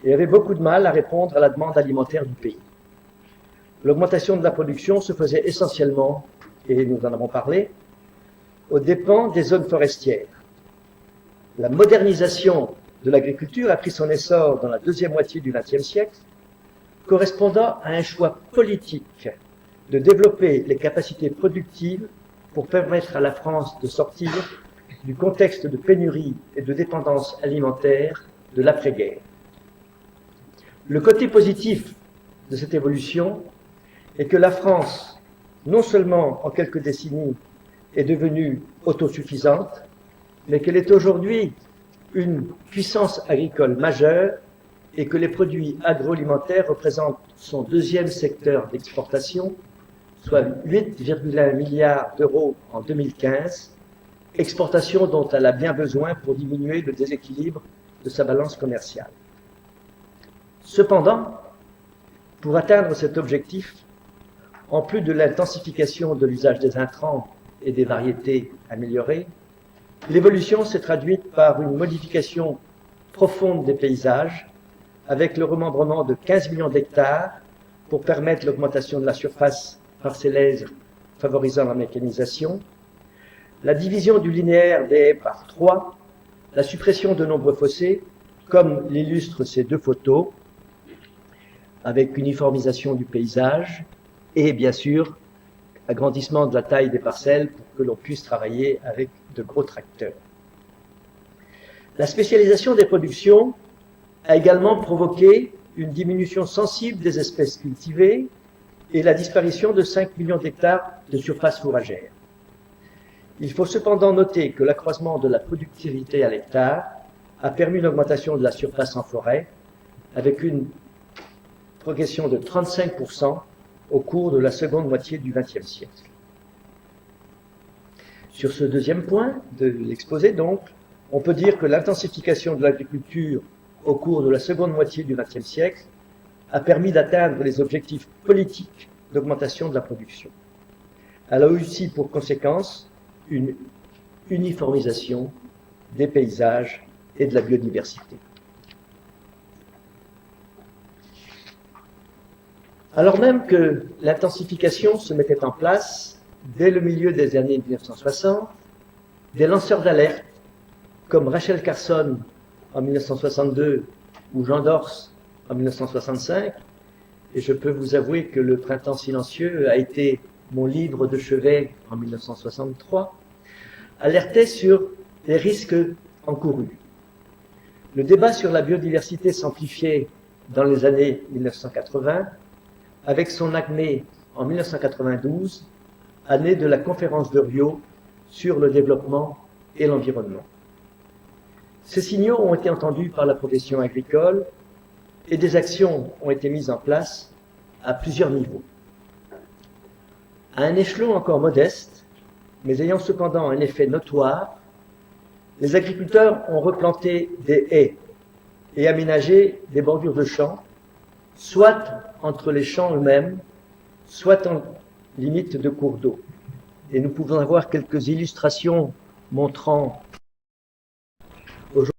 et avait beaucoup de mal à répondre à la demande alimentaire du pays. L'augmentation de la production se faisait essentiellement, et nous en avons parlé, aux dépens des zones forestières. La modernisation de l'agriculture a pris son essor dans la deuxième moitié du XXe siècle, correspondant à un choix politique de développer les capacités productives pour permettre à la France de sortir du contexte de pénurie et de dépendance alimentaire de l'après-guerre. Le côté positif de cette évolution est que la France, non seulement en quelques décennies, est devenue autosuffisante, mais qu'elle est aujourd'hui une puissance agricole majeure et que les produits agroalimentaires représentent son deuxième secteur d'exportation, soit 8,1 milliards d'euros en 2015, exportation dont elle a bien besoin pour diminuer le déséquilibre de sa balance commerciale. Cependant, pour atteindre cet objectif, en plus de l'intensification de l'usage des intrants et des variétés améliorées, l'évolution s'est traduite par une modification profonde des paysages, avec le remembrement de 15 millions d'hectares pour permettre l'augmentation de la surface parcellaise favorisant la mécanisation, la division du linéaire des haies par 3, la suppression de nombreux fossés, comme l'illustrent ces deux photos, avec uniformisation du paysage et bien sûr agrandissement de la taille des parcelles pour que l'on puisse travailler avec de gros tracteurs. La spécialisation des productions a également provoqué une diminution sensible des espèces cultivées et la disparition de 5 millions d'hectares de surface fourragère. Il faut cependant noter que l'accroissement de la productivité à l'hectare a permis une augmentation de la surface en forêt avec une progression de 35% au cours de la seconde moitié du XXe siècle. Sur ce deuxième point de l'exposé, donc, on peut dire que l'intensification de l'agriculture au cours de la seconde moitié du XXe siècle a permis d'atteindre les objectifs politiques d'augmentation de la production. Elle a aussi pour conséquence une uniformisation des paysages et de la biodiversité. Alors même que l'intensification se mettait en place dès le milieu des années 1960, des lanceurs d'alerte comme Rachel Carson en 1962 ou Jean Dors en 1965, et je peux vous avouer que Le Printemps silencieux a été mon livre de chevet en 1963, alertaient sur les risques encourus. Le débat sur la biodiversité s'amplifiait dans les années 1980, avec son acmé en 1992, année de la conférence de Rio sur le développement et l'environnement. Ces signaux ont été entendus par la profession agricole et des actions ont été mises en place à plusieurs niveaux. À un échelon encore modeste, mais ayant cependant un effet notoire, les agriculteurs ont replanté des haies et aménagé des bordures de champs, soit entre les champs eux-mêmes, soit en limite de cours d'eau. et nous pouvons avoir quelques illustrations montrant. Aujourd'hui,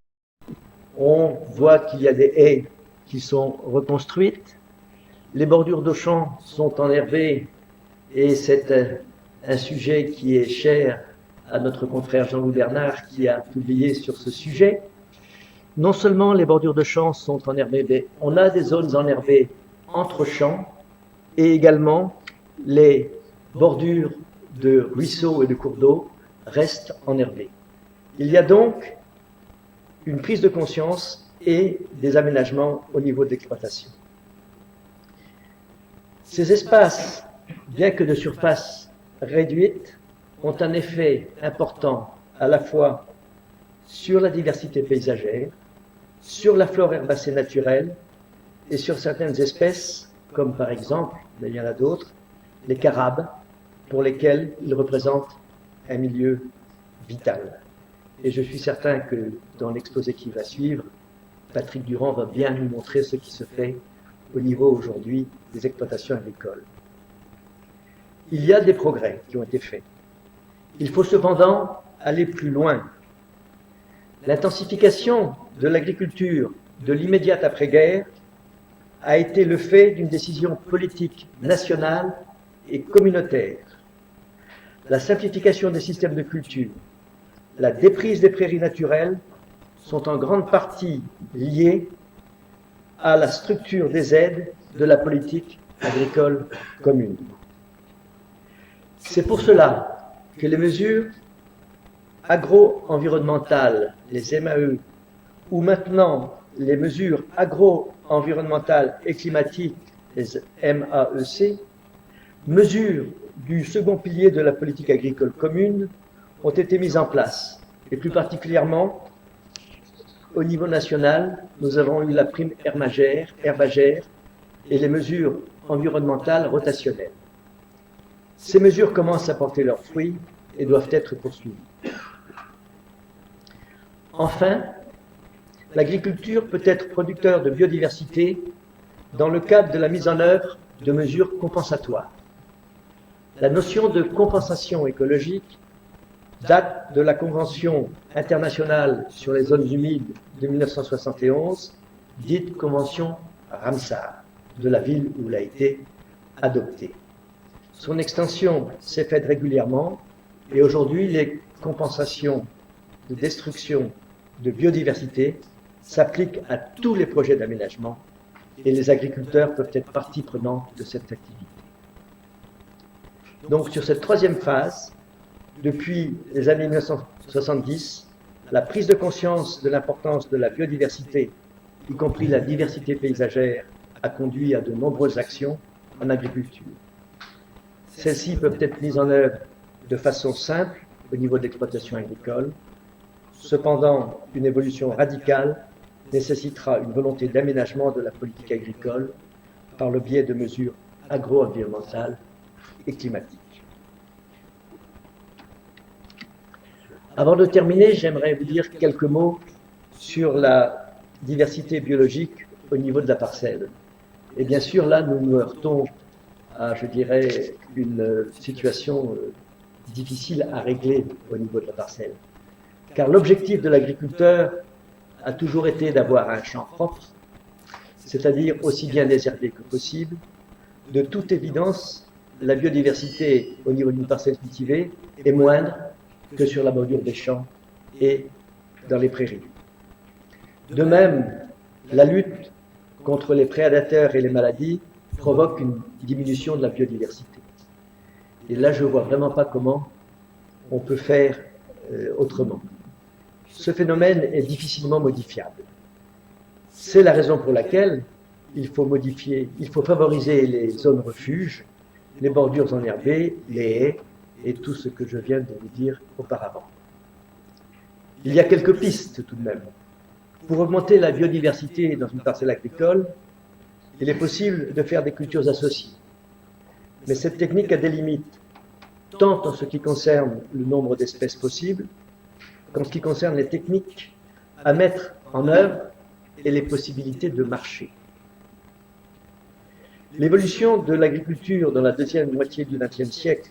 on voit qu'il y a des haies qui sont reconstruites. Les bordures de champs sont enherbées et c'est un sujet qui est cher à notre confrère Jean-Louis Bernard qui a publié sur ce sujet. Non seulement les bordures de champs sont enherbées, mais on a des zones enherbées entre champs et également les bordures de ruisseaux et de cours d'eau restent enherbées. Il y a donc une prise de conscience et des aménagements au niveau de l'exploitation. Ces espaces, bien que de surface réduite, ont un effet important à la fois sur la diversité paysagère, sur la flore herbacée naturelle et sur certaines espèces, comme par exemple, mais il y en a d'autres, les carabes, pour lesquels ils représentent un milieu vital. Et je suis certain que dans l'exposé qui va suivre, Patrick Durand va bien nous montrer ce qui se fait au niveau aujourd'hui des exploitations agricoles. Il y a des progrès qui ont été faits. Il faut cependant aller plus loin. L'intensification de l'agriculture de l'immédiate après-guerre a été le fait d'une décision politique nationale et communautaire. La simplification des systèmes de culture, la déprise des prairies naturelles sont en grande partie liées à la structure des aides de la politique agricole commune. C'est pour cela que les mesures agro-environnementales, les MAE, ou maintenant les mesures agro-environnementales et climatiques, les MAEC, mesures du second pilier de la politique agricole commune, ont été mises en place. Et plus particulièrement, au niveau national, nous avons eu la prime herbagère et les mesures environnementales rotationnelles. Ces mesures commencent à porter leurs fruits et doivent être poursuivies. Enfin, l'agriculture peut être producteur de biodiversité dans le cadre de la mise en œuvre de mesures compensatoires. La notion de compensation écologique date de la Convention internationale sur les zones humides de 1971, dite Convention Ramsar, de la ville où elle a été adoptée. Son extension s'est faite régulièrement et aujourd'hui les compensations de destruction de biodiversité s'appliquent à tous les projets d'aménagement et les agriculteurs peuvent être partie prenante de cette activité. Donc sur cette troisième phase, depuis les années 1970, la prise de conscience de l'importance de la biodiversité, y compris la diversité paysagère, a conduit à de nombreuses actions en agriculture. Celles-ci peuvent être mises en œuvre de façon simple au niveau de l'exploitation agricole. Cependant, une évolution radicale nécessitera une volonté d'aménagement de la politique agricole par le biais de mesures agro-environnementales et climatiques. Avant de terminer, j'aimerais vous dire quelques mots sur la diversité biologique au niveau de la parcelle. Et bien sûr, là, nous nous heurtons à, je dirais, une situation difficile à régler au niveau de la parcelle. Car l'objectif de l'agriculteur a toujours été d'avoir un champ propre, c'est-à-dire aussi bien désherber que possible. De toute évidence, la biodiversité au niveau d'une parcelle cultivée est moindre que sur la bordure des champs et dans les prairies. De même, la lutte contre les prédateurs et les maladies provoque une diminution de la biodiversité. Et là, je ne vois vraiment pas comment on peut faire autrement. Ce phénomène est difficilement modifiable. C'est la raison pour laquelle il faut favoriser les zones refuges, les bordures enherbées, les haies et tout ce que je viens de vous dire auparavant. Il y a quelques pistes tout de même. Pour augmenter la biodiversité dans une parcelle agricole, il est possible de faire des cultures associées. Mais cette technique a des limites, tant en ce qui concerne le nombre d'espèces possibles, qu'en ce qui concerne les techniques à mettre en œuvre et les possibilités de marché. L'évolution de l'agriculture dans la deuxième moitié du XXe siècle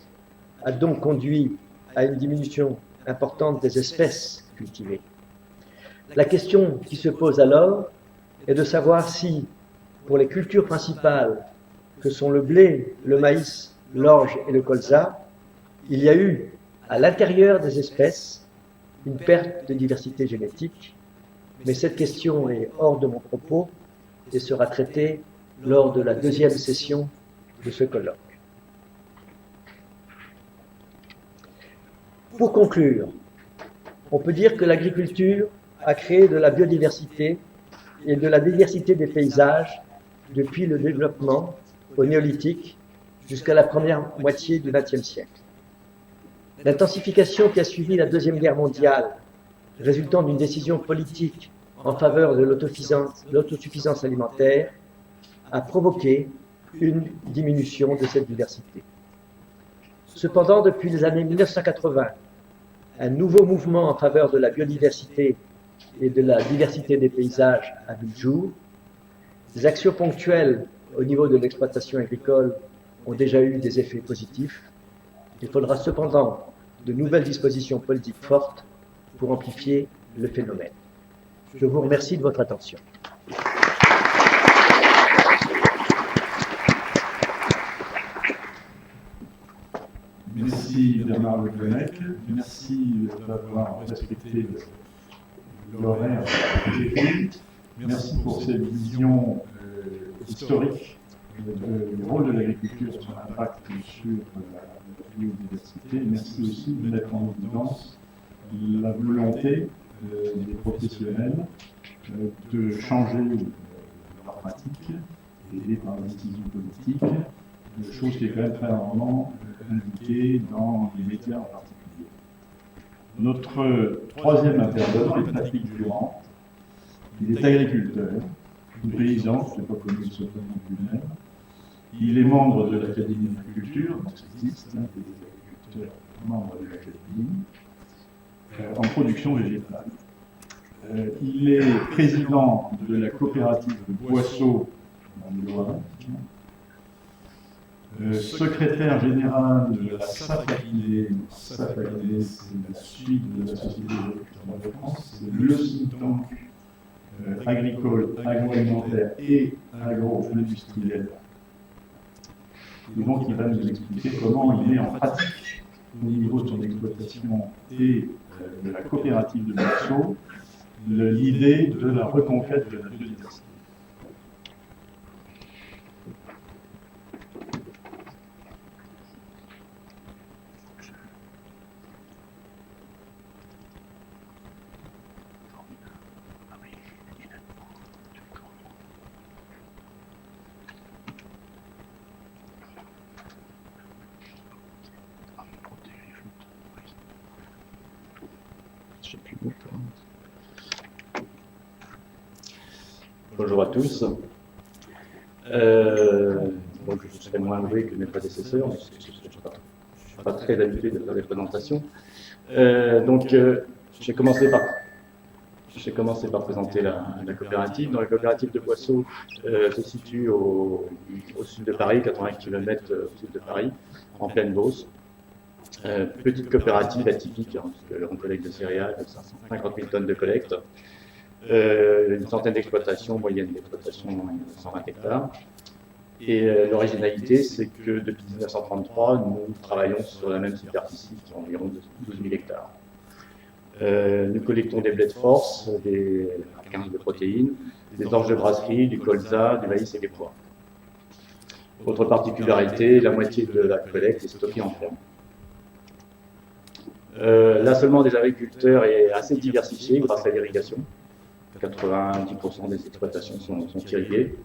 a donc conduit à une diminution importante des espèces cultivées. La question qui se pose alors est de savoir si, pour les cultures principales que sont le blé, le maïs, l'orge et le colza, il y a eu, à l'intérieur des espèces, une perte de diversité génétique, mais cette question est hors de mon propos et sera traitée lors de la deuxième session de ce colloque. Pour conclure, on peut dire que l'agriculture a créé de la biodiversité et de la diversité des paysages depuis le développement au néolithique jusqu'à la première moitié du XXe siècle. L'intensification qui a suivi la Deuxième Guerre mondiale, résultant d'une décision politique en faveur de l'autosuffisance alimentaire, a provoqué une diminution de cette diversité. Cependant, depuis les années 1980, un nouveau mouvement en faveur de la biodiversité et de la diversité des paysages a vu le jour. Des actions ponctuelles au niveau de l'exploitation agricole ont déjà eu des effets positifs. Il faudra cependant de nouvelles dispositions politiques fortes pour amplifier le phénomène. Je vous remercie de votre attention. Merci Bernard Le Guenec, merci d'avoir respecté l'horaire des écrits. Merci pour cette vision historique du rôle de l'agriculture sur l'impact sur la biodiversité. Merci aussi de mettre en évidence la volonté des professionnels de changer leur pratique, aidés par les décisions politiques, chose qui est quand même très rarement indiquée dans les médias en particulier. Notre troisième intervenant est Patrick Durand. Il est agriculteur, paysan, je ne sais pas comment il se présente lui-même. Il est membre de l'Académie d'agriculture, donc ça existe, des agriculteurs membres de l'Académie, en production végétale. Il est président de la coopérative Boisseau dans le Loiret, secrétaire général de la SAFACID. SAFACID, c'est la suite de la Société d'agriculture de France, c'est le think tank agricole, agroalimentaire et agro-industriel. Et donc il va nous expliquer comment il met en pratique au niveau de son exploitation et de la coopérative de Boisseau l'idée de la reconquête de la biodiversité. Bonjour à tous. Donc je serai moins doué que mes prédécesseurs, mais je ne suis pas très habitué de faire des présentations. J'ai commencé par présenter la coopérative. Donc, la coopérative de Boisseau se situe au sud de Paris, 80 km au sud de Paris, en pleine Beauce. Petite coopérative atypique, hein, parce qu'on collecte de céréales, 50 000 tonnes de collecte. Une centaine d'exploitations, moyenne d'exploitation 120 hectares. Et l'originalité, c'est que depuis 1933, nous travaillons sur la même superficie, qui est environ 12 000 hectares. Nous collectons des blés de force, des 15 de protéines, des orges de brasserie, du colza, du maïs et des pois. Autre particularité, la moitié de la collecte est stockée en ferme. L'assolement des agriculteurs est assez diversifié grâce à l'irrigation. 90% des exploitations sont irriguées.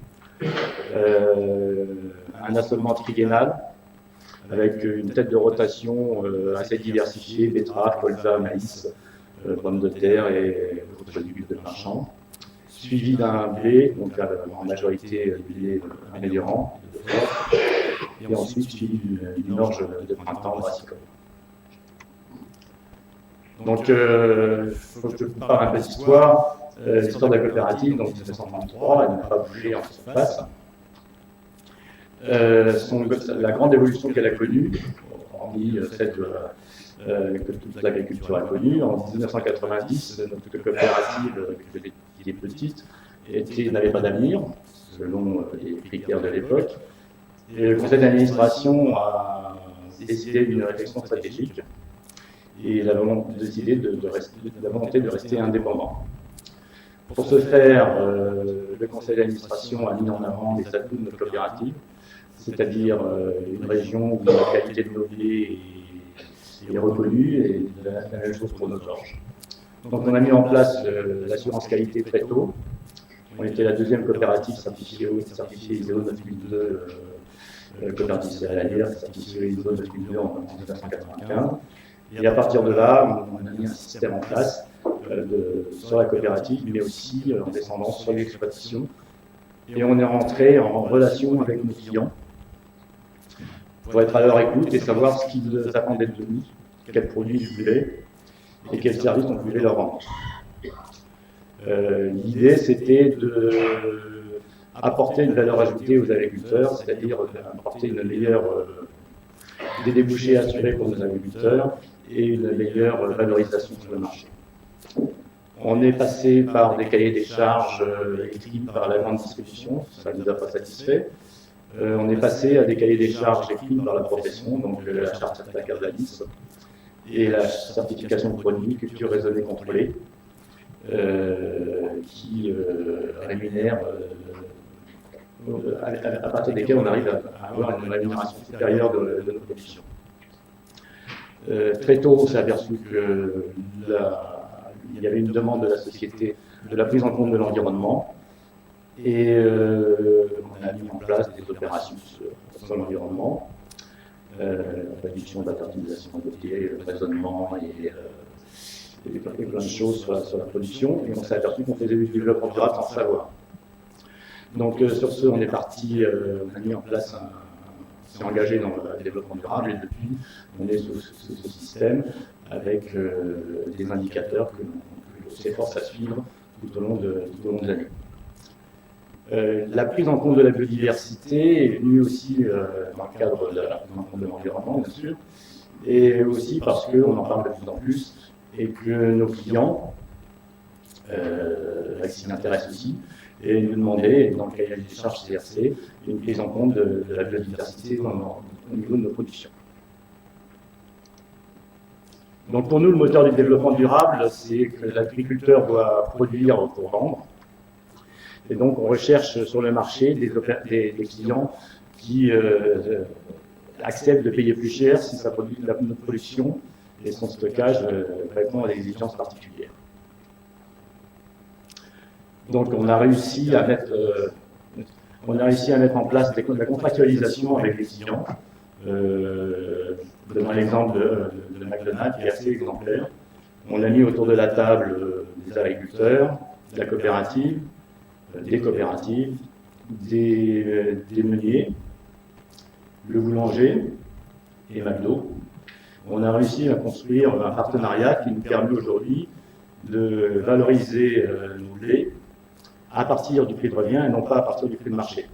Un assolement triennal avec une tête de rotation assez diversifiée, betterave, colza, maïs, pommes de terre et autres produits de plein champ, suivi d'un blé, donc en majorité blé améliorant, et ensuite suivi d'une orge de printemps brassicole. Donc, il faut que je vous parle un peu d'histoire. L'histoire de la coopérative, donc 1933, elle n'a pas bougé en surface. La grande évolution qu'elle a connue, en parmi celles que toute l'agriculture a connues. En 1990, notre coopérative, qui est petite, n'avait pas d'avenir, selon les critères de l'époque. Et le conseil d'administration a décidé d'une réflexion stratégique et la volonté de rester indépendant. Pour ce faire, le conseil d'administration a mis en avant les atouts de notre coopérative, c'est-à-dire une région où la qualité de nos blés est reconnue et la même chose pour nos orges. Donc on a mis en place l'assurance qualité très tôt. On était la deuxième coopérative certifiée ISO 9002, coopérative céréalière certifiée ISO 9002 en 1995. Et à partir de là, on a mis un système en place sur la coopérative, mais aussi en descendant sur l'exploitation. Et on est rentré en relation avec nos clients pour être à leur écoute et savoir ce qu'ils attendaient de nous, quels produits ils voulaient et quels services on pouvait leur rendre. L'idée, c'était d'apporter une valeur ajoutée aux agriculteurs, c'est-à-dire apporter une meilleure des débouchés assurés pour nos agriculteurs et une meilleure valorisation sur le marché. On est passé par des cahiers des charges écrits par la grande distribution, ça ne nous a pas satisfait. On est passé à des cahiers des charges écrits par la profession, donc la charte certificat de la liste et la certification de produits culture raisonnée contrôlée, qui rémunère, à partir desquels on arrive à avoir une rémunération supérieure de nos productions. Très tôt, on s'est aperçu qu'il y avait une demande de la société de la prise en compte de l'environnement et on a mis en place des opérations sur l'environnement, réduction de la fertilisation adoptée, le raisonnement et plein de choses sur la production, et on s'est aperçu qu'on faisait du développement durable sans savoir. Donc sur ce, on est parti, on a mis en place on s'est engagé dans le développement durable et depuis, on est sous ce système avec des indicateurs que l'on s'efforce à suivre tout au long de l'année. La prise en compte de la biodiversité est venue aussi dans le cadre de la prise en compte de l'environnement, bien sûr, et aussi parce qu'on en parle de plus en plus et que nos clients s'y intéressent aussi et nous demandaient, dans le cahier des charges CRC, une prise en compte de la biodiversité au niveau de nos productions. Donc pour nous, le moteur du développement durable, c'est que l'agriculteur doit produire pour vendre. Et donc on recherche sur le marché des clients qui acceptent de payer plus cher si notre production et son stockage répond à des exigences particulières. Donc on a réussi à mettre en place la contractualisation avec les clients. Donnant l'exemple de McDonald's, qui est assez exemplaire. On a mis autour de la table des agriculteurs, de la coopérative, des coopératives, des meuniers, le boulanger et McDo. On a réussi à construire un partenariat qui nous permet aujourd'hui de valoriser nos blés à partir du prix de revient et non pas à partir du prix de marché.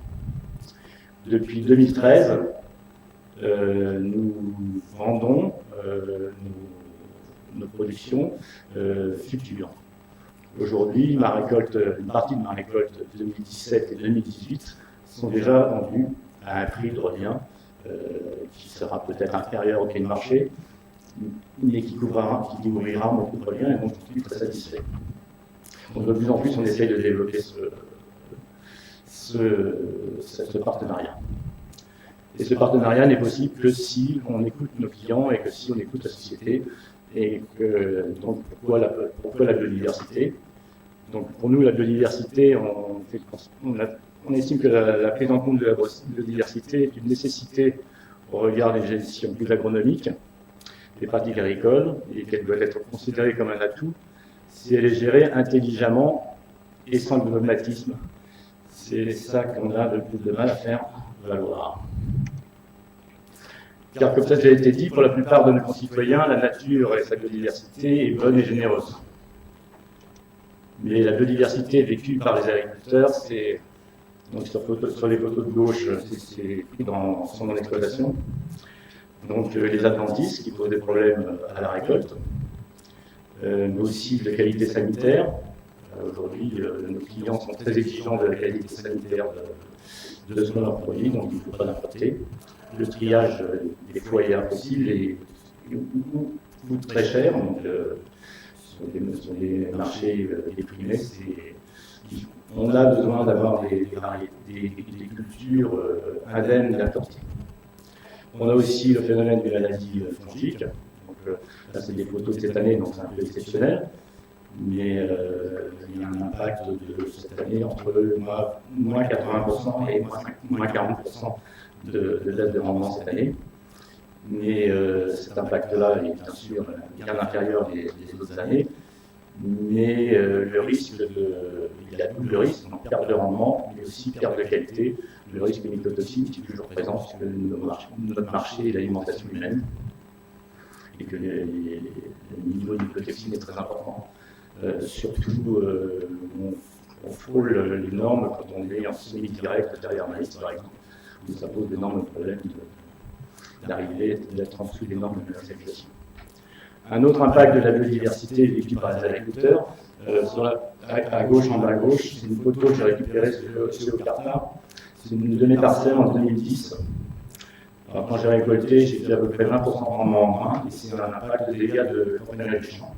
Depuis 2013, nous vendons nos productions futures. Aujourd'hui, une partie de ma récolte 2017 et 2018 sont déjà vendues à un prix de revient qui sera peut-être inférieur au prix de marché, mais qui couvrira mon coût de revient et donc je suis très satisfait. Donc de plus en plus, on essaye de développer ce partenariat. Et ce partenariat n'est possible que si on écoute nos clients et que si on écoute la société. Et donc pourquoi la biodiversité? Donc pour nous, la biodiversité, on estime que la prise en compte de la biodiversité est une nécessité au regard des gestions plus agronomiques, des pratiques agricoles, et qu'elle doit être considérée comme un atout si elle est gérée intelligemment et sans dogmatisme. C'est ça qu'on a le plus de mal à faire valoir. Car comme ça a déjà été dit, pour la plupart de nos concitoyens, la nature et sa biodiversité est bonne et généreuse. Mais la biodiversité vécue par les agriculteurs, c'est donc sur les photos de gauche, c'est pris dans son exploitation. Donc les adventices qui posent des problèmes à la récolte, mais aussi de qualité sanitaire. Aujourd'hui, nos clients sont très exigeants de la qualité sanitaire de ce qu'on leur produit, donc il ne faut pas l'importer. Le triage des foyers impossibles et coûte très cher, donc sur les marchés déprimés, on a besoin d'avoir des cultures indemnes d'importer. On a aussi le phénomène des maladies fongiques. Donc, là, c'est des photos de cette année, donc c'est un peu exceptionnel. Mais il y a un impact de cette année entre moins 80% et moins 40% de date de rendement cette année. Mais cet impact-là est bien sûr bien inférieur des autres années. Mais le risque, il y a double risque, donc perte de rendement, mais aussi perte de qualité. Le risque mycotoxique qui est toujours présent sur notre marché et l'alimentation humaine. Et que le niveau de mycotoxine est très important. Surtout, on frôle les normes quand on est en semi-direct derrière maïs, par exemple, où ça pose d'énormes problèmes d'être en dessous des normes de commercialisation. Un autre impact de la biodiversité vécu par les agriculteurs, à gauche, en bas à gauche, c'est une photo que j'ai récupérée sur le Carta. C'est une de mes parcelles en 2010. Alors, quand j'ai récolté, j'ai fait à peu près 20% de rendement en grain, et c'est un impact de dégâts de campagnol du champ.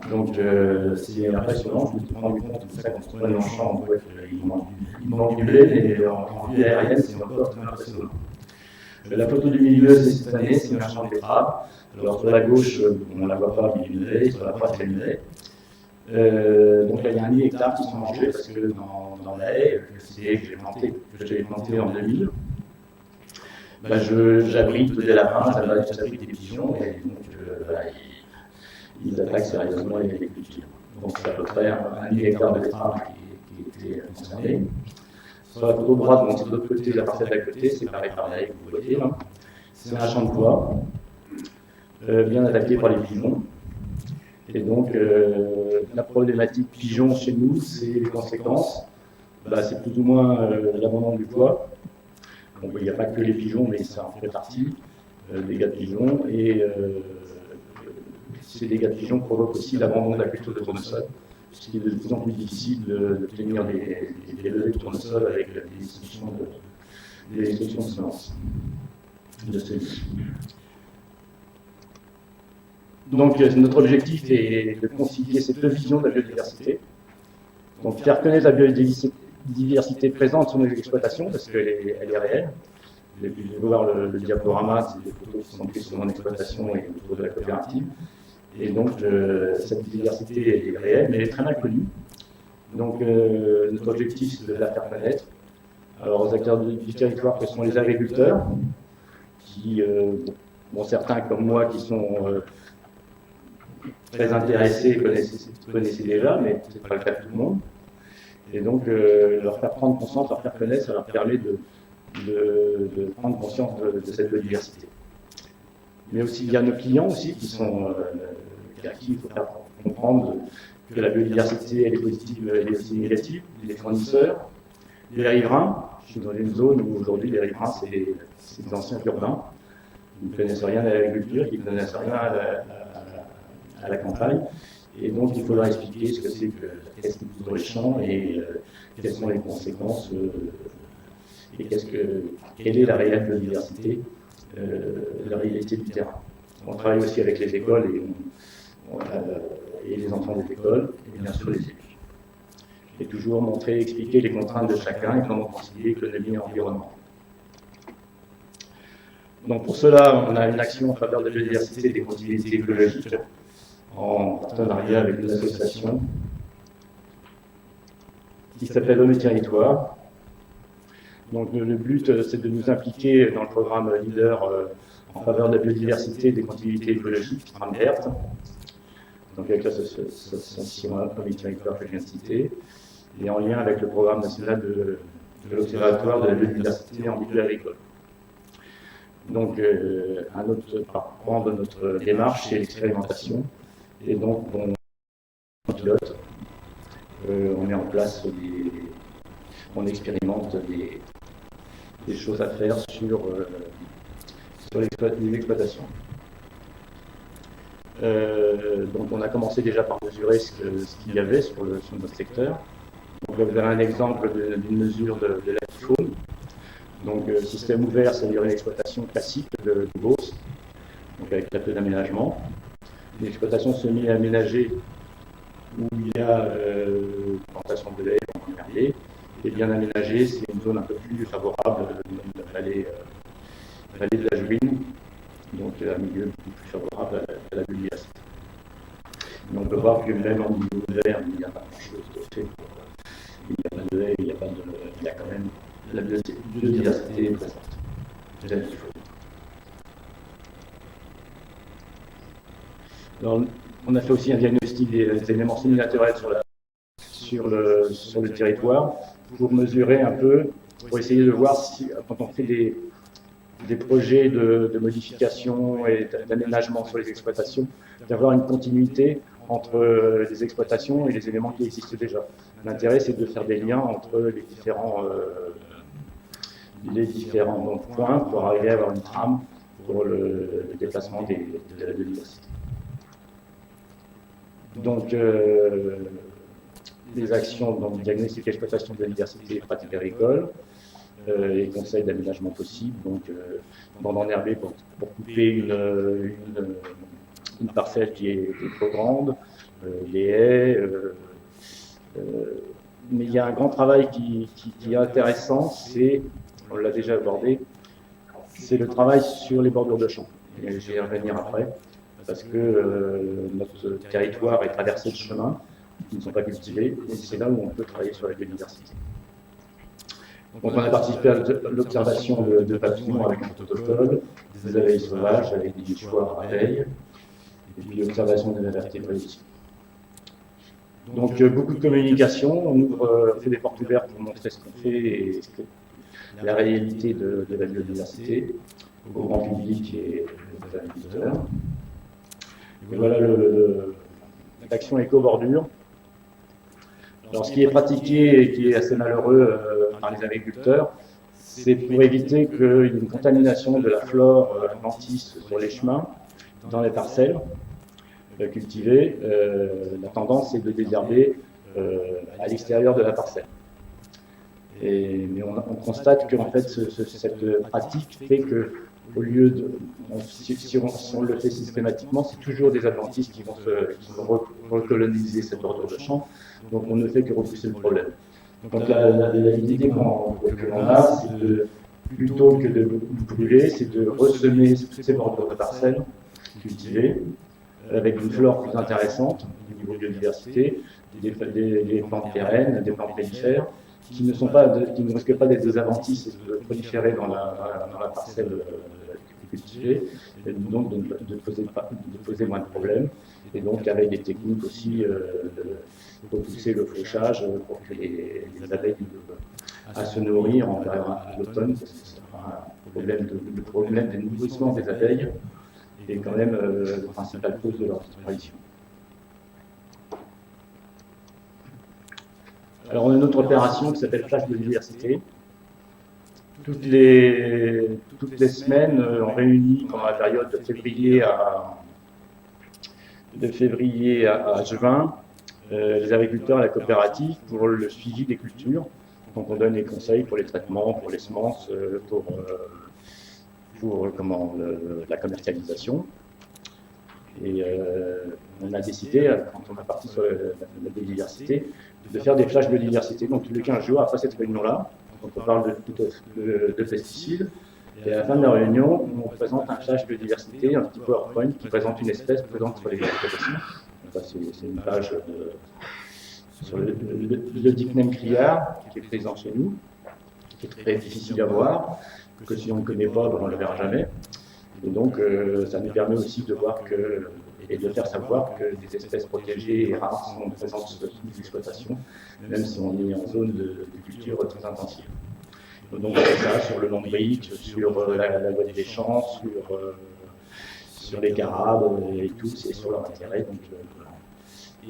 Donc c'est impressionnant, je me suis rendu compte de ça quand on se promène dans le champ, on voit qu'il manque du blé, mais en vue aérienne, c'est encore très impressionnant. La photo du milieu, c'est cette année, c'est un champ de betterave. Alors sur la gauche, on ne la voit pas, mais il y a une haie, sur la droite, il y a une haie. Donc là, il y a un 1 hectare qui sont mangés, parce que dans la haie, c'est des haies que j'avais plantées en 2000, j'abrite des lapins, j'abrite des pigeons, et donc voilà, ils attaquent sérieusement les cultures. Donc c'est à peu près un 1 hectare de betterave qui était concerné. Sur la photo droite, donc c'est de l'autre côté, la parcelle d'à côté, c'est pareil, vous voyez là. C'est un champ de pois, bien attaqué par les pigeons. Et donc la problématique pigeon chez nous, c'est les conséquences. C'est plus ou moins l'abandon du pois. Donc il n'y a pas que les pigeons, mais ça en fait partie, des dégâts de pigeons. Et ces dégâts de pigeons provoquent aussi l'abandon de la culture de tournesol, ce qui est de plus en plus difficile d'obtenir des levées de tournesol avec des destructions de semences, de semis. Donc notre objectif est de concilier ces deux visions de la biodiversité. Donc faire connaître la biodiversité présente sur nos exploitations, parce qu'elle est réelle. Vous pouvez voir le diaporama, c'est des photos qui sont prises sur mon exploitation et autour de la coopérative. Et donc, cette biodiversité est réelle, mais elle est très mal connue. Donc, notre objectif, c'est de la faire connaître. Alors, aux acteurs du territoire, que sont les agriculteurs, qui, certains comme moi, qui sont très intéressés, connaissaient déjà, mais ce n'est pas le cas de tout le monde. Et donc, leur faire prendre conscience, leur faire connaître, ça leur permet de prendre conscience de cette biodiversité. Mais aussi, il y a nos clients aussi qui sont à qui il faut faire comprendre que la biodiversité, elle est positive, elle est aussi négative. Les fournisseurs, les riverains. Je suis dans une zone où aujourd'hui les riverains, c'est des anciens urbains. Ils ne connaissent rien à l'agriculture, ils ne connaissent rien à la campagne. Et donc, il faut leur expliquer ce que c'est qu'est-ce qu'ils poussent dans les champs et quelles sont les conséquences et quelle est la réelle biodiversité, la réalité du terrain. On travaille aussi avec les écoles et les enfants des écoles, et bien sûr les élus. Et toujours montrer, expliquer les contraintes de chacun et comment concilier économie et environnement. Donc pour cela, on a une action en faveur de la biodiversité et des continuités écologiques, en partenariat avec une association qui s'appelle Homme et Territoire. Donc le but, c'est de nous impliquer dans le programme Leader en faveur de la biodiversité et des continuités écologiques, PRAMBERT, donc avec l'association Homme et Territoire que je viens de citer, et en lien avec le programme national de l'Observatoire de la biodiversité en milieu agricole. Donc un autre pan de notre démarche, c'est l'expérimentation. Et donc, on pilote, on met en place on expérimente des choses à faire sur sur les exploitations. Donc on a commencé déjà par mesurer ce qu'il y avait sur notre secteur. Donc là, vous avez un exemple d'une mesure de la faune. Donc système ouvert, c'est-à-dire une exploitation classique de Beauce, donc avec très peu d'aménagement. Une exploitation semi-aménagée où il y a plantation de lait, en herbier, et bien aménagée, c'est une zone un peu plus favorable, la vallée de la Jouine, donc un milieu plus favorable à la biodiversité. Mais on peut voir que même en milieu vert, il n'y a pas grand-chose de fait. Il n'y a pas de lait, il y a quand même la biodiversité présente. C'est ça qu'il faut. Alors, on a fait aussi un diagnostic des éléments semi-naturels sur le territoire pour mesurer un peu, pour essayer de voir si, quand on fait des projets de modification et d'aménagement sur les exploitations, d'avoir une continuité entre les exploitations et les éléments qui existent déjà. L'intérêt, c'est de faire des liens entre les différents points pour arriver à avoir une trame pour le déplacement de la biodiversité. Donc, les actions dans le diagnostic exploitation de biodiversité et pratiques agricoles, les conseils d'aménagement possible, donc bande enherbée pour couper une parcelle qui est trop grande, les haies. Mais il y a un grand travail qui est intéressant, on l'a déjà abordé, c'est le travail sur les bordures de champs. Je vais y revenir après, parce que notre territoire est traversé de chemins qui ne sont pas cultivés, et c'est là où on peut travailler sur la biodiversité. Donc on a participé à l'observation de papillons avec un autochtone, des abeilles sauvages avec des nichoirs abeilles, et puis l'observation des invertébrés aussi. Donc beaucoup de communication, on fait des portes ouvertes pour montrer ce qu'on fait et la réalité de la biodiversité au grand public et aux agriculteurs. Et voilà l'action éco-bordure. Alors ce qui est pratiqué et qui est assez malheureux par les agriculteurs, c'est pour éviter qu'il y ait une contamination de la flore adventice sur les chemins, dans les parcelles cultivées. La tendance est de désherber à l'extérieur de la parcelle. Mais on constate que en fait, cette pratique fait que, au lieu de, si on le fait systématiquement, c'est toujours des adventistes qui vont recoloniser cette bordure de champ. Donc on ne fait que repousser le problème. Donc l'idée qu'on a, c'est plutôt que de brûler, c'est de ressemer toutes ces bordures de parcelles cultivées avec une flore plus intéressante au niveau de biodiversité, des plantes pérennes, des plantes mellifères, qui ne risquent pas d'être des adventices et de proliférer dans la parcelle cultivée, et donc de poser moins de problèmes, et donc avec des techniques aussi de repousser le fauchage pour que les abeilles à se nourrir en période à l'automne, parce que c'est le problème des nourrissements des abeilles est quand même la principale cause de leur disparition. Alors on a une autre opération qui s'appelle Flash Biodiversité. Toutes les semaines, on réunit pendant la période de février à juin les agriculteurs et la coopérative pour le suivi des cultures. Donc on donne des conseils pour les traitements, pour les semences, pour la commercialisation. Et on a décidé, quand on est parti sur la biodiversité, de faire des flashs biodiversité, donc tous les 15 jours après cette réunion-là. Donc on parle de pesticides. Et à la fin de la réunion, on présente un flash biodiversité, un petit PowerPoint qui présente une espèce présente sur les exploitations. C'est une page sur le dicname criard qui est présent chez nous, qui est très difficile à voir, que si on ne connaît pas, on ne le verra jamais. Et donc, ça nous permet aussi de voir et de faire savoir que des espèces protégées et rares sont présentes sur toutes les exploitations, même si on est en zone de culture très intensive. Donc, ça, sur le lombric, sur la loi des champs, sur les carabes et tout, c'est sur leur intérêt. Donc,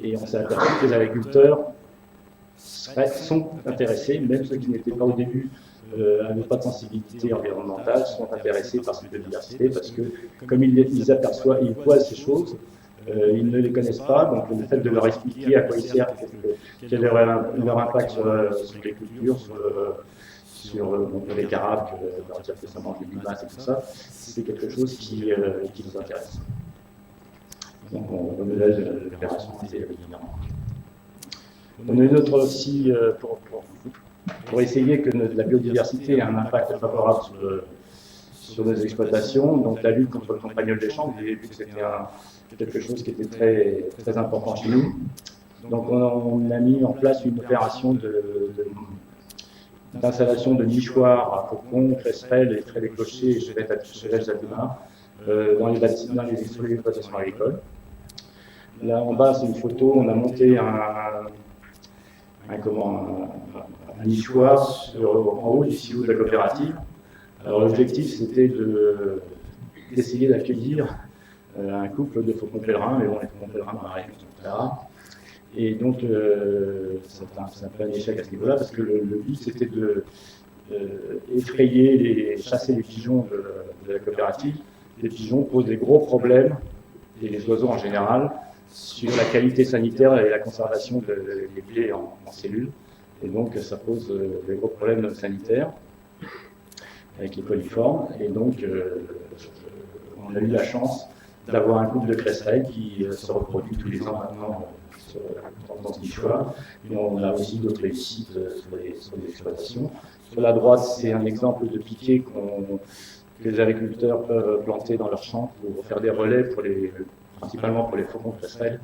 et on s'est aperçu que les agriculteurs sont intéressés, même ceux qui n'étaient pas au début, n'avaient pas de sensibilité environnementale, sont intéressés par cette biodiversité parce que, comme ils aperçoivent, ils voient ces choses, ils ne les connaissent pas, donc le fait de leur expliquer à quoi ils servent, quel est leur impact sur les cultures, sur les carabes, leur dire que ça mange des limaces et tout ça, c'est quelque chose qui nous intéresse. Donc on remodèle l'opération des évidemment. On a une autre aussi pour essayer que la biodiversité ait un impact favorable sur nos exploitations. Donc la lutte contre le campagnol des champs, vous avez vu que c'était quelque chose qui était très, très important chez nous. Donc on a mis en place une opération d'installation de nichoirs à cocons, cresserelles, les traits des clochers et chevêches d'Aduma dans les exploitations agricoles. Là en bas, c'est une photo, on a monté un nichoir en haut du silo de la coopérative. Alors l'objectif, c'était d'essayer d'accueillir un couple de faucons pèlerins, mais bon, les faucons pèlerins m'arrêtent, etc. Et donc, c'est un peu un échec à ce niveau-là, parce que le but, c'était chasser les pigeons de la coopérative. Les pigeons posent des gros problèmes, et les oiseaux en général, sur la qualité sanitaire et la conservation des blés en cellules. Et donc, ça pose des gros problèmes sanitaires avec les coliformes. Et donc, on a eu la chance d'avoir un couple de cresserelles qui se reproduit tous les ans maintenant dans ce nichoir. Et on a aussi d'autres réussites sur les exploitations. Sur la droite, c'est un exemple de piquet que les agriculteurs peuvent planter dans leurs champs pour faire des relais, principalement pour les faucons cresserelles,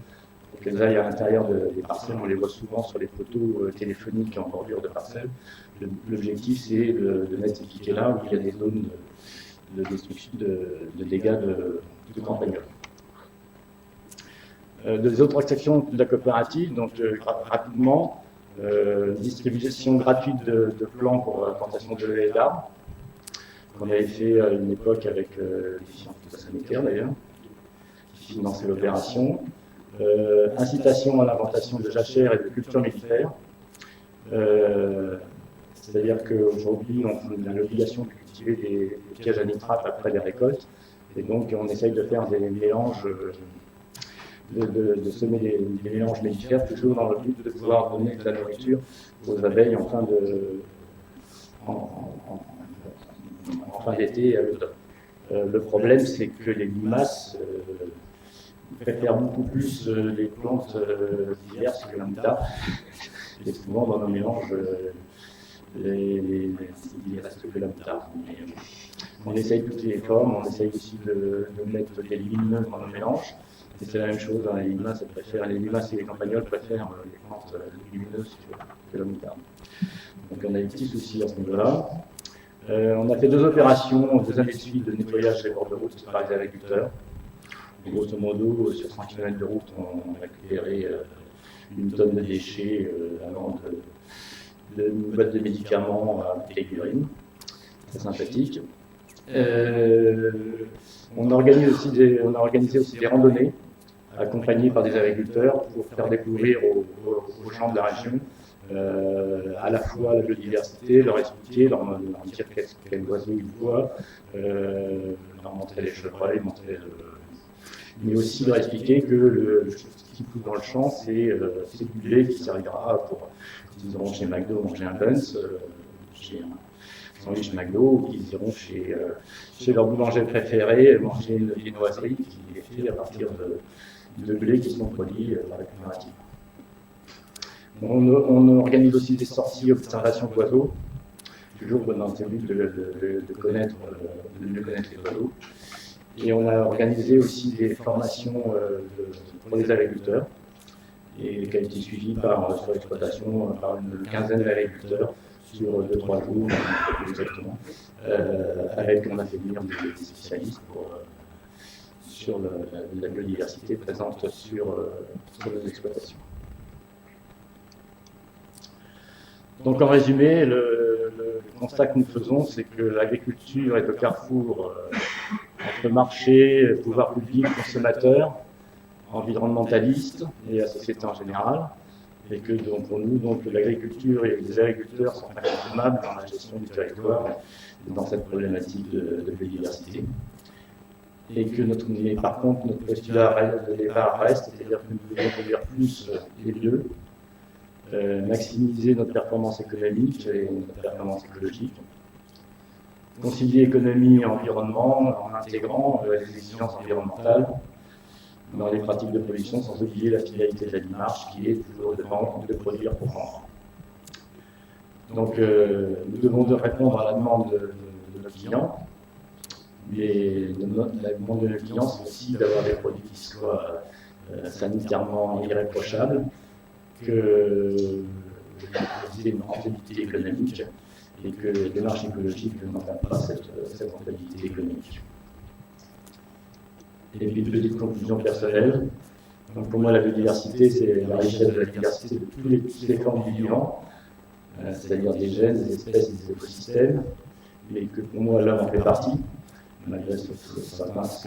pour qu'elles aillent à l'intérieur des parcelles. On les voit souvent sur les poteaux téléphoniques en bordure de parcelles. L'objectif, c'est de mettre ces piquets là où il y a des zones de destruction, de dégâts de campagnol. Des autres actions de la coopérative, donc rapidement, distribution gratuite de plants pour la plantation de lait et d'arbres, qu'on avait fait à une époque avec les scientifiques sanitaires d'ailleurs, qui finançaient l'opération. Incitation à l'implantation de jachères et de cultures mellifères. C'est-à-dire qu'aujourd'hui, on a l'obligation de cultiver des pièges à nitrate après les récoltes, et donc on essaye de faire des mélanges, de semer des mélanges mellifères, toujours dans le but de pouvoir donner de la nourriture aux abeilles en fin d'été et à l'automne. Le problème, c'est que les limaces préfèrent beaucoup plus les plantes diverses que l'habitat. Et souvent, dans nos mélanges, il reste que l'habitat. On essaye toutes les formes, on essaye aussi de mettre des légumineuses dans nos mélanges. Et c'est la même chose, hein, les limaces et les campagnols préfèrent les plantes légumineuses que l'habitat. Donc on a des petits soucis à ce niveau-là. On a fait deux opérations, deux années de suite de nettoyage des bords de route par les agriculteurs. Grosso modo, sur 100 km de route, on a récupéré une tonne de déchets allant de boîtes de médicaments à bouteilles d'urine. C'est sympathique. On a organisé aussi des randonnées accompagnées par des agriculteurs pour faire découvrir aux gens de la région à la fois la biodiversité, leur expliquer, leur dire quels oiseaux ils voient, leur montrer les chevreuils, mais aussi leur expliquer que ce qui pousse dans le champ, c'est du lait qui servira pour, ils iront chez McDo manger un Buns, chez un sandwich McDo, ou qu'ils iront chez leur boulanger préféré manger une viennoiserie qui est faite à partir de blé qui sont produits par la coopérative. On organise aussi des sorties observation d'oiseaux, toujours dans le but de mieux connaître les oiseaux. Et on a organisé aussi des formations pour les agriculteurs, et qui a été suivie sur l'exploitation par une quinzaine d'agriculteurs sur 2-3 jours, plus exactement, on a fait venir des spécialistes sur la biodiversité présente sur nos exploitations. Donc en résumé, le constat que nous faisons, c'est que l'agriculture est au carrefour entre marché, pouvoir public, consommateurs, environnementalistes et la société en général. et que donc, pour nous, donc, l'agriculture et les agriculteurs sont incontournables dans la gestion du territoire et dans cette problématique de biodiversité. Et que mais par contre, notre postulat de départ reste, c'est-à-dire que nous devons produire plus les deux, maximiser notre performance économique et notre performance écologique, concilier économie et environnement en intégrant les exigences environnementales dans les pratiques de production sans oublier la finalité de la démarche qui est toujours de vendre, de produire pour vendre. Donc nous devons répondre à la demande de nos clients, mais la demande de nos clients c'est aussi d'avoir des produits qui soient sanitairement irréprochables, que une rentabilité économique et que les démarches écologiques n'entament pas cette rentabilité économique. Et puis une petite conclusion personnelle. Donc pour moi, la biodiversité, c'est la richesse de la diversité de toutes les formes du vivant, c'est-à-dire des gènes, des espèces, des écosystèmes, mais que pour moi, l'homme en fait partie. Malgré ce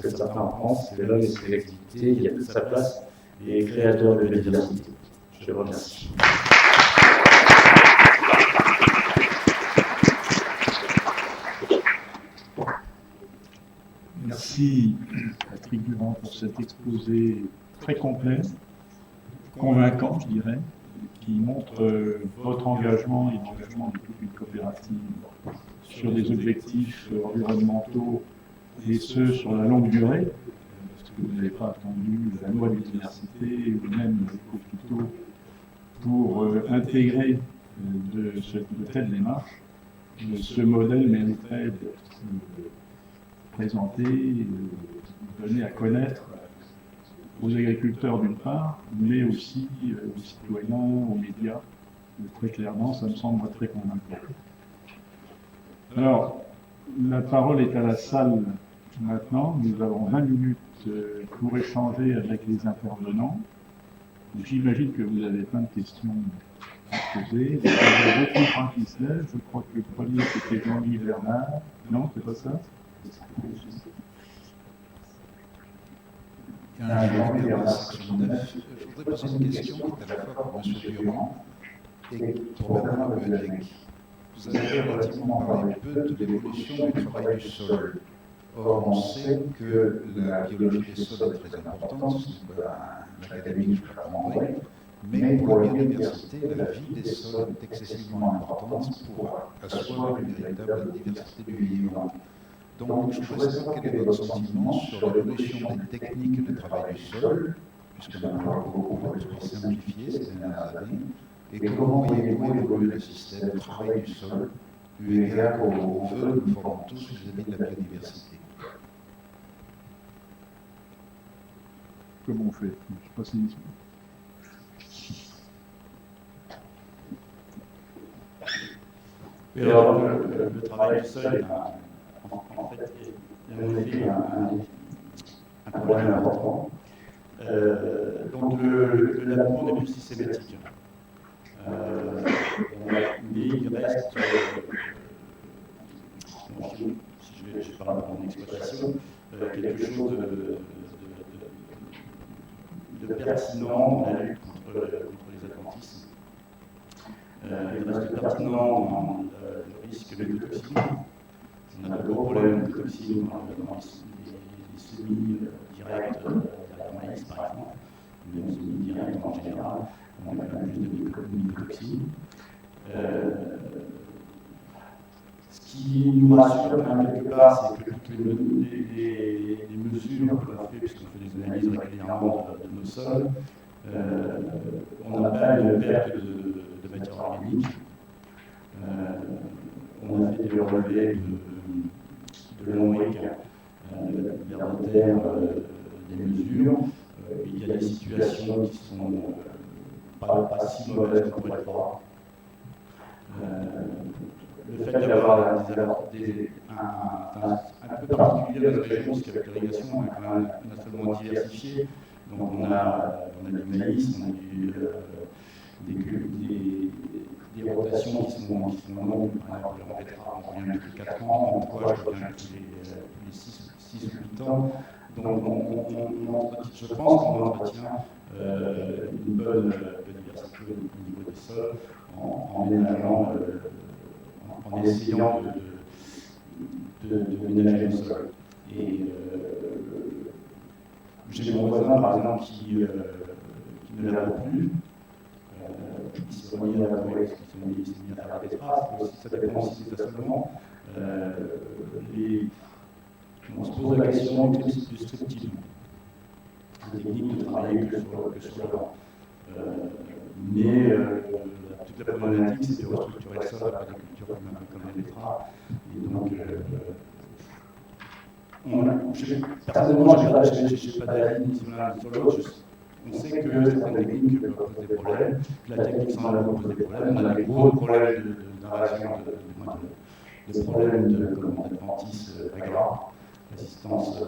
que certains en pensent, que l'homme et ses activités, il y a toute sa place et est créateur de biodiversité. Je vous remercie. Merci Patrick Durand pour cet exposé très complet, convaincant, je dirais, qui montre votre engagement et l'engagement de toute une coopérative sur des objectifs environnementaux et ce sur la longue durée, parce que vous n'avez pas attendu la loi de biodiversité ou même l'éco-phyto pour intégrer de telles démarches. Ce modèle mériterait d'être présenté, donné à connaître aux agriculteurs d'une part, mais aussi aux citoyens, aux médias. Très clairement, ça me semble très convaincant. Alors, la parole est à la salle maintenant. Nous avons 20 minutes pour échanger avec les intervenants. J'imagine que vous avez plein de questions à poser. Il y a beaucoup de gens qui se lèvent. Je crois que le premier, c'était Jean-Louis Bernard. Non, c'est pas ça? Jean-Louis Bernard, section 9. Je voudrais poser une question qui est à la fois pour M. Durand et pour Bernard Lebedec. Vous avez relativement parlé peu de l'évolution du travail du sol. Or, on sait que la biologie des sols est très importante, l'académie, je l'apprendrai, mais pour la biodiversité, la vie des sols est excessivement importante pour asseoir une véritable diversité du vivant. Donc, je voudrais savoir quel est votre sentiment sur l'évolution des techniques de travail du sol, puisqu'on en parle beaucoup pour l'esprit simplifié ces dernières années, et comment voyez-vous évoluer le système de travail du sol, eu égard aux vœux que nous formons tous vis-à-vis de la biodiversité. Comment on fait? Je ne sais pas si... Alors, le travail du sol, en fait, il y a un problème important. Donc, l'amour n'est plus systématique. Mais il reste, si je parle de mon exploitation, quelque chose de pertinent dans la lutte contre les adventismes. Il reste pertinent dans le risque de mycotoxine. On a de gros problèmes de toxines dans les semis directs de la maïs, par exemple, mais les semis directs en général, on a quand même plus de mycotoxines. Ce qui nous rassure quand même quelque part, c'est que toutes les mesures que l'on fait, puisqu'on fait des analyses régulièrement de nos sols, on n'a pas une perte de matière organique. On a fait des relevés de l'ONRIC vers le terme des mesures. Il y a des situations qui sont pas si mauvaises qu'on pourrait le croire. Le fait d'avoir un peu particulier dans notre région, parce qu'avec l'irrigation, on est quand même naturellement diversifié. Donc on a du maïs, on a des rotations qui sont longues. Par exemple, le betterave, on revient tous les 4 ans, en pois, je reviens tous les 6 ou 8 ans. Donc je pense qu'on entretient une bonne diversité des sols en ménageant, en essayant de ménager le sol. Et j'ai mon voisin, par exemple, qui ne l'a plus, qui se relie à la forêt, qui s'est mis à faire des traces, ça dépend aussi des assolements. On se pose la question du structive, des techniques de travailler que sur le vent. Mais toute la problématique, c'est de restructurer le sol par des cultures comme les betteraves. Et donc, personnellement, je n'ai pas d'avis ni sur l'un ni sur l'autre. On sait que certaines techniques peuvent poser des problèmes, que la technique sans la pose des problèmes. On a des gros problèmes d'invasion, de problèmes d'adventice agrar, résistance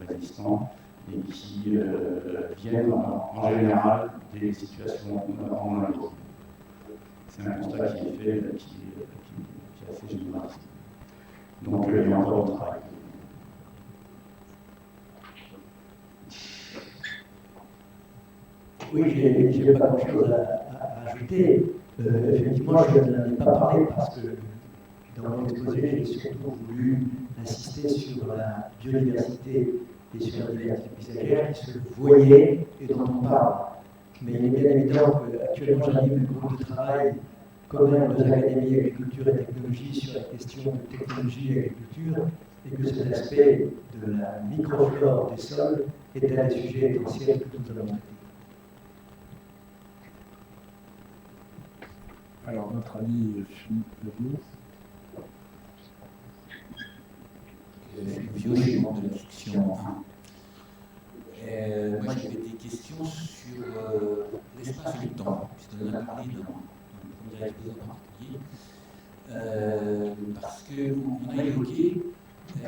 résistant, et qui viennent en général des situations en Inde. C'est un constat qui est fait, qui est assez généraliste. Donc il y a encore du travail. Oui, je n'ai pas grand-chose à ajouter. Effectivement, je n'en ai pas parlé parce que dans mon exposé, j'ai surtout voulu insister sur la biodiversité et sur la diversité paysagère qui se voyait et dont on parle. Mais il est bien évident qu'actuellement, j'anime un groupe de travail commun aux académies agriculture et technologie sur la question de technologie et agriculture, et que cet aspect de la microflore des sols est un des sujets essentiels que nous allons traiter. Alors, notre ami Philippe Leroux. Philippe Vieux, je suis membre de la section 1. Moi, j'avais des questions sur l'espace et le temps, puisqu'on en a parlé dans le premier exposé en particulier, parce qu'on a évoqué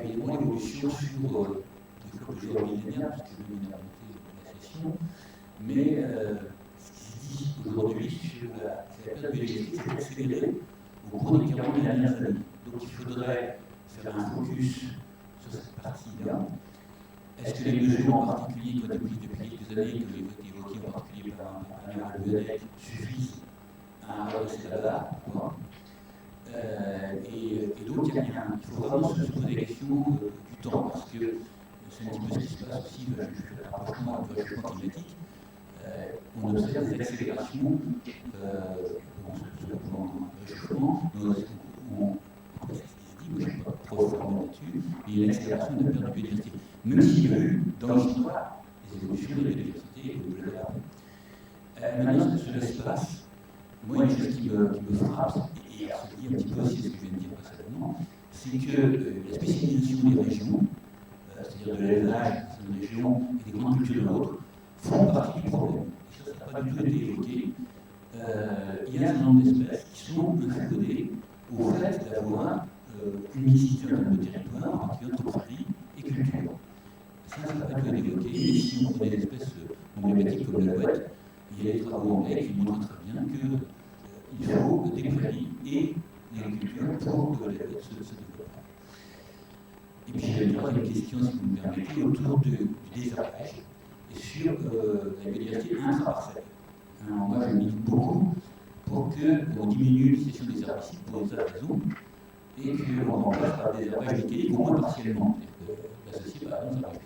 évidemment l'évolution sur des flots plusieurs millénaires, puisque le millénaire de la session, mais ce qui se dit aujourd'hui sur la période biologique s'est accélérée au cours des 40 dernières années. Donc il faudrait faire un focus sur cette partie-là. Est-ce que les mesures en particulier qui ont été prises depuis quelques années, qui ont été évoquées en particulier par un Lyonnais, suffisent à redresser la barre et donc il faut vraiment se poser la question du temps, parce que c'est un petit peu ce qui se passe aussi, je fais le rapprochement avec le réchauffement climatique. On observe des accélérations sur le plan du réchauffement, moi je ne suis pas trop formé là-dessus, mais il y a une accélération de la perte de biodiversité. Même s'il y a eu dans l'histoire des évolutions de la biodiversité et de la maintenant, sur l'espace, moi, une chose qui me frappe, et ça dit un petit peu aussi ce que je viens de dire précédemment, c'est que la spécialisation des régions, c'est-à-dire de l'élevage d'une région et des grandes cultures de l'autre, font partie du problème. Et ça n'a pas du tout été évoqué. Il y a un nombre d'espèces qui sont inféodées au fait d'avoir une mixité en termes de territoire, en particulier entre prairies et culture. Ça n'a pas du tout été évoqué, mais si on prenait des espèces emblématiques comme l'alouette, il y a des travaux anglais qui montrent très bien qu'il faut des prairies et des agricultures pour que l'alouette se développe. Et puis j'avais une troisième question, si vous me permettez, autour du désherbage et sur la biodiversité intraparcelle. Moi, je milite beaucoup pour qu'on diminue l'utilisation des herbicides pour des raisons et qu'on remplace par des herbages mécaniques au moins partiellement. L'associer par exemple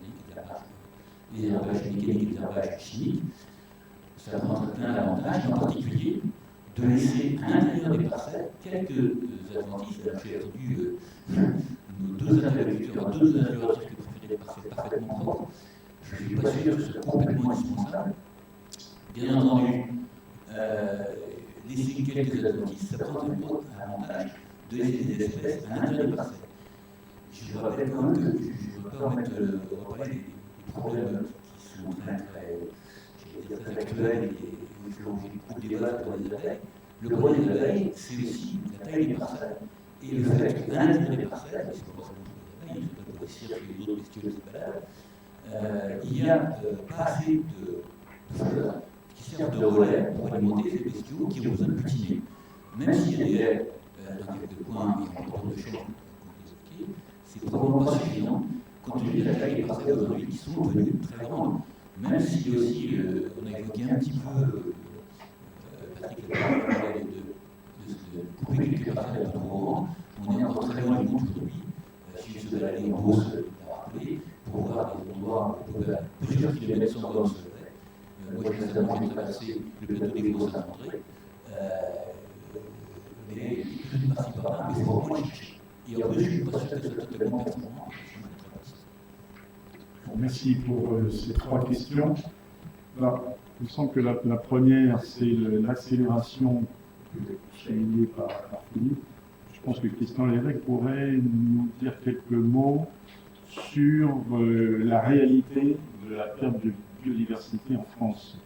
des herbages mécaniques et des herbages chimiques, ça prend plein d'avantages, en particulier de laisser à l'intérieur des parcelles quelques adventices. J'ai entendu nos deux interlocuteurs qui préféraient des parcelles parfaitement propres. Je ne suis pas sûr que ce soit complètement indispensable. Bien entendu, laisser quelques adventices, ça prend un autre avantage de laisser des espèces à l'intérieur des parcelles. Je vous rappelle quand même que je ne veux pas reparler des problèmes qui sont très actuels et où il faut beaucoup de débats pour les abeilles. Le problème des abeilles, c'est aussi la taille des parcelles. Et le fait qu'à l'intérieur des parcelles, c'est pas forcément pour les abeilles, c'est pas pour les cirques et les autres bestioles qui se baladent, il n'y a pas assez de fleurs qui servent de relais pour alimenter ces bestiaux qui ont besoin de butiner. Même s'il y a des haies dans quelques coins et en termes de champs, c'est probablement pas suffisant compte tenu de la taille des parcelles aujourd'hui qui sont devenues très grandes. Même si aussi, on a évoqué un petit peu, Patrick paraît un courant, on est encore très loin du monde aujourd'hui. Il suffit d'aller en Beauce, pour voir des endroits plusieurs kilomètres sans bord se lever. Moi, récemment, j'ai traversé le plateau des Gros Saint-André. Mais je suis parti par là, mais c'est vraiment chercher. Et en plus, je ne suis pas sûr que ce soit totalement performant. Bon, merci pour ces trois questions. Alors, il me semble que la première, c'est l'accélération soulignée par Philippe. Je pense que Christian Lévesque pourrait nous dire quelques mots sur la réalité de la perte de biodiversité en France,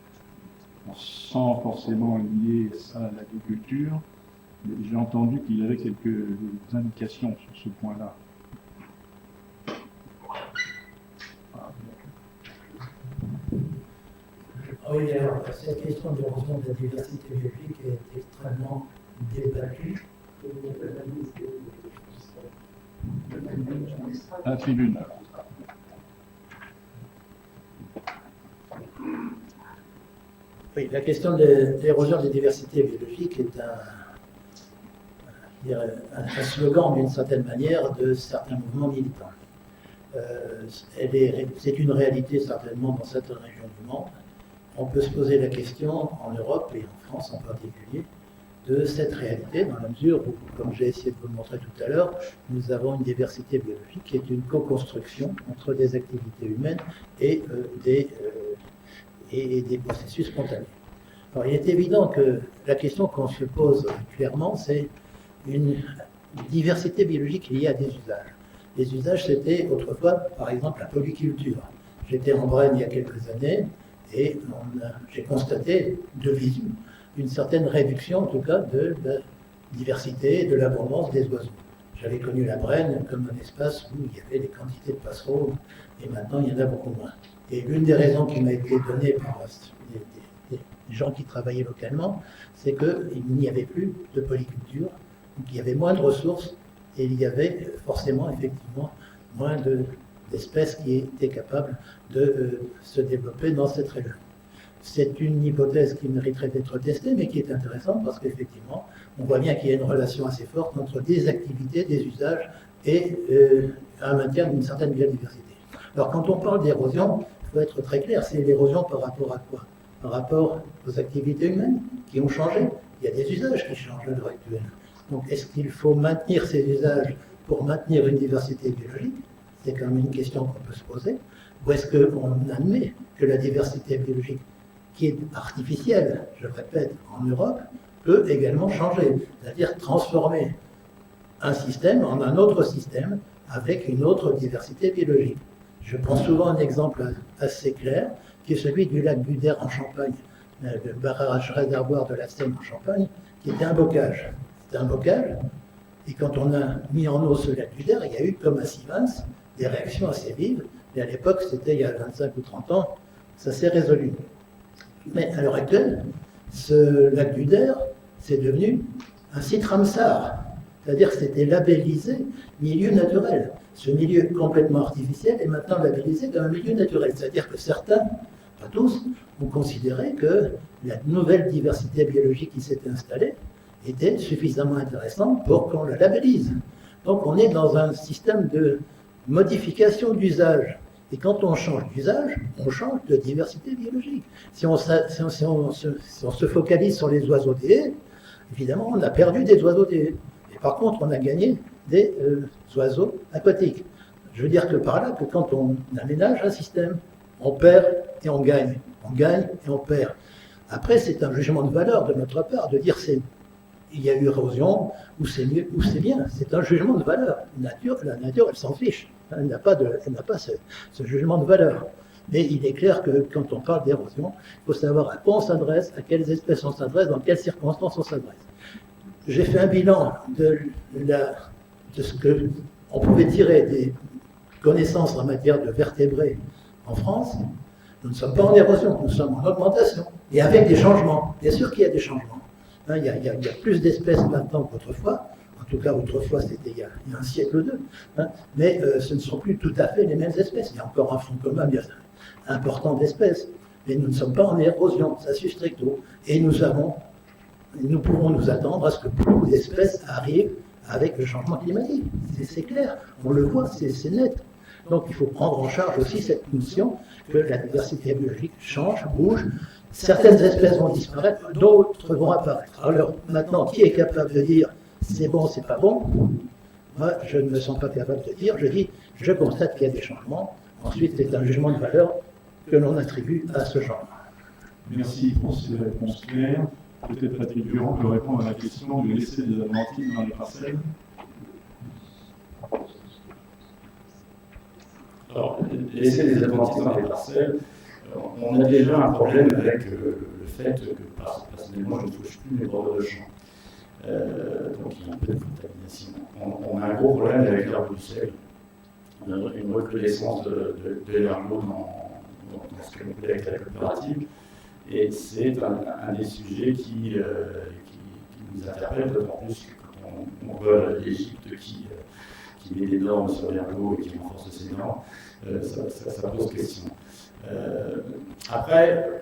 sans forcément lier ça à l'agriculture. J'ai entendu qu'il y avait quelques indications sur ce point-là. Oui, alors, cette question de l'érosion de la diversité biologique est extrêmement débattue. À la tribune. Oui, la question de l'érosion de la diversité biologique est un slogan, d'une certaine manière, de certains mouvements militants. C'est une réalité, certainement, dans certaines régions du monde. On peut se poser la question, en Europe et en France en particulier, de cette réalité, dans la mesure où, comme j'ai essayé de vous le montrer tout à l'heure, nous avons une diversité biologique qui est une co-construction entre des activités humaines et des processus spontanés. Alors, il est évident que la question qu'on se pose clairement, c'est une diversité biologique liée à des usages. Les usages, c'était autrefois, par exemple, la polyculture. J'étais en Brenne il y a quelques années et j'ai constaté de visu une certaine réduction, en tout cas, de la diversité et de l'abondance des oiseaux. J'avais connu la Brenne comme un espace où il y avait des quantités de passereaux, et maintenant il y en a beaucoup moins. Et l'une des raisons qui m'a été donnée par des gens qui travaillaient localement, c'est qu'il n'y avait plus de polyculture, donc il y avait moins de ressources, et il y avait forcément, effectivement, moins d'espèces qui étaient capables de se développer dans cette région. C'est une hypothèse qui mériterait d'être testée, mais qui est intéressante parce qu'effectivement, on voit bien qu'il y a une relation assez forte entre des activités, des usages et un maintien d'une certaine biodiversité. Alors, quand on parle d'érosion, il faut être très clair, c'est l'érosion par rapport à quoi? Par rapport aux activités humaines qui ont changé. Il y a des usages qui changent à l'heure actuelle. Donc, est-ce qu'il faut maintenir ces usages pour maintenir une diversité biologique? C'est quand même une question qu'on peut se poser. Ou est-ce qu'on admet que la diversité biologique qui est artificielle, je le répète, en Europe, peut également changer, c'est-à-dire transformer un système en un autre système avec une autre diversité biologique. Je prends souvent un exemple assez clair, qui est celui du lac d'Uder en Champagne, le barrage réservoir de la Seine en Champagne, qui était un bocage. C'était un bocage, et quand on a mis en eau ce lac d'Uder, il y a eu, comme à Sivens, des réactions assez vives, et à l'époque, c'était il y a 25 ou 30 ans, ça s'est résolu. Mais à l'heure actuelle, ce lac d'Uder, c'est devenu un site Ramsar, c'est-à-dire que c'était labellisé milieu naturel. Ce milieu complètement artificiel est maintenant labellisé comme un milieu naturel, c'est-à-dire que certains, pas tous, ont considéré que la nouvelle diversité biologique qui s'était installée était suffisamment intéressante pour qu'on la labellise. Donc on est dans un système de modification d'usage. Et quand on change d'usage, on change de diversité biologique. Si on se focalise sur les oiseaux des haies, évidemment, on a perdu des oiseaux des haies. Et par contre, on a gagné des oiseaux aquatiques. Je veux dire que par là, que quand on aménage un système, on perd et on gagne. On gagne et on perd. Après, c'est un jugement de valeur de notre part de dire il y a eu érosion, ou c'est mieux, ou c'est bien. C'est un jugement de valeur. La nature, elle s'en fiche. Elle n'a pas ce jugement de valeur. Mais il est clair que quand on parle d'érosion, il faut savoir à quoi on s'adresse, à quelles espèces on s'adresse, dans quelles circonstances on s'adresse. J'ai fait un bilan de ce qu'on pouvait tirer des connaissances en matière de vertébrés en France. Nous ne sommes pas en érosion, nous sommes en augmentation. Et avec des changements. Bien sûr qu'il y a des changements. Il y a plus d'espèces maintenant qu'autrefois. En tout cas, autrefois, c'était il y a un siècle ou deux. Mais ce ne sont plus tout à fait les mêmes espèces. Il y a encore un fond commun bien important d'espèces. Mais nous ne sommes pas en érosion, ça suit stricto. Et nous avons nous pouvons nous attendre à ce que beaucoup d'espèces arrivent avec le changement climatique. C'est clair, on le voit, c'est net. Donc il faut prendre en charge aussi cette notion que la diversité biologique change, bouge. Certaines espèces vont disparaître, d'autres vont apparaître. Alors maintenant, qui est capable de dire c'est bon, c'est pas bon? Moi, je ne me sens pas capable de dire. Je dis, je constate qu'il y a des changements. Ensuite, c'est un jugement de valeur que l'on attribue à ce changement. Merci pour ces réponses claires. Peut-être Patrick Durand peut répondre à la question de laisser des adventices dans les parcelles. Alors, laisser des adventices dans les parcelles, on a déjà un problème avec le fait que, personnellement, je ne touche plus mes bords de champ. Donc il y a un peu de contamination. On a un gros problème avec l'herbe du sel, une recrudescence de l'herbe dans ce que l'on fait avec la coopérative. Et c'est un des sujets qui nous interpelle, d'autant plus que quand on voit l'Égypte qui met des normes sur l'herbe et qui renforce ces normes, ça pose question. Après,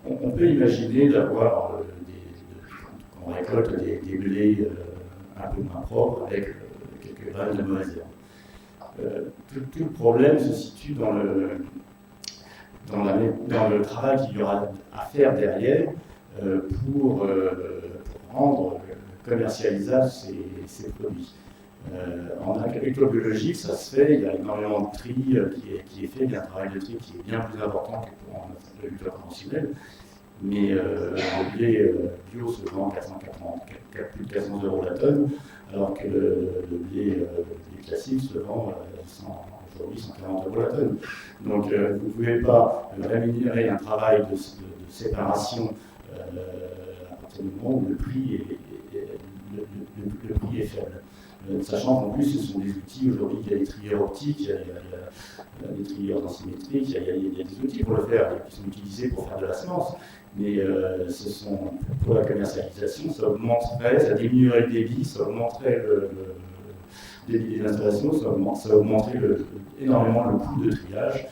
on peut imaginer d'avoir on récolte des blés un peu moins propres avec quelques graines de mauvaise herbe. Tout le problème se situe dans le travail qu'il y aura à faire derrière pour rendre commercialisables ces produits. En agriculture biologique, ça se fait, il y a énormément de tri qui est fait, il y a un travail de tri qui est bien plus important que pour l'agriculture conventionnelle. Mais le blé bio se vend plus de 400 € la tonne, alors que le blé classique se vend aujourd'hui 140 € la tonne. Donc vous ne pouvez pas rémunérer un travail de séparation à partir du moment où le prix est faible. Sachant qu'en plus, ce sont des outils, aujourd'hui, il y a des trieurs optiques, il y a des trieurs densimétriques, il y a des outils pour le faire, qui sont utilisés pour faire de la semence. Mais pour la commercialisation, ça augmenterait, ça diminuerait le débit, ça augmenterait le débit des installations, ça augmenterait énormément le coût de triage.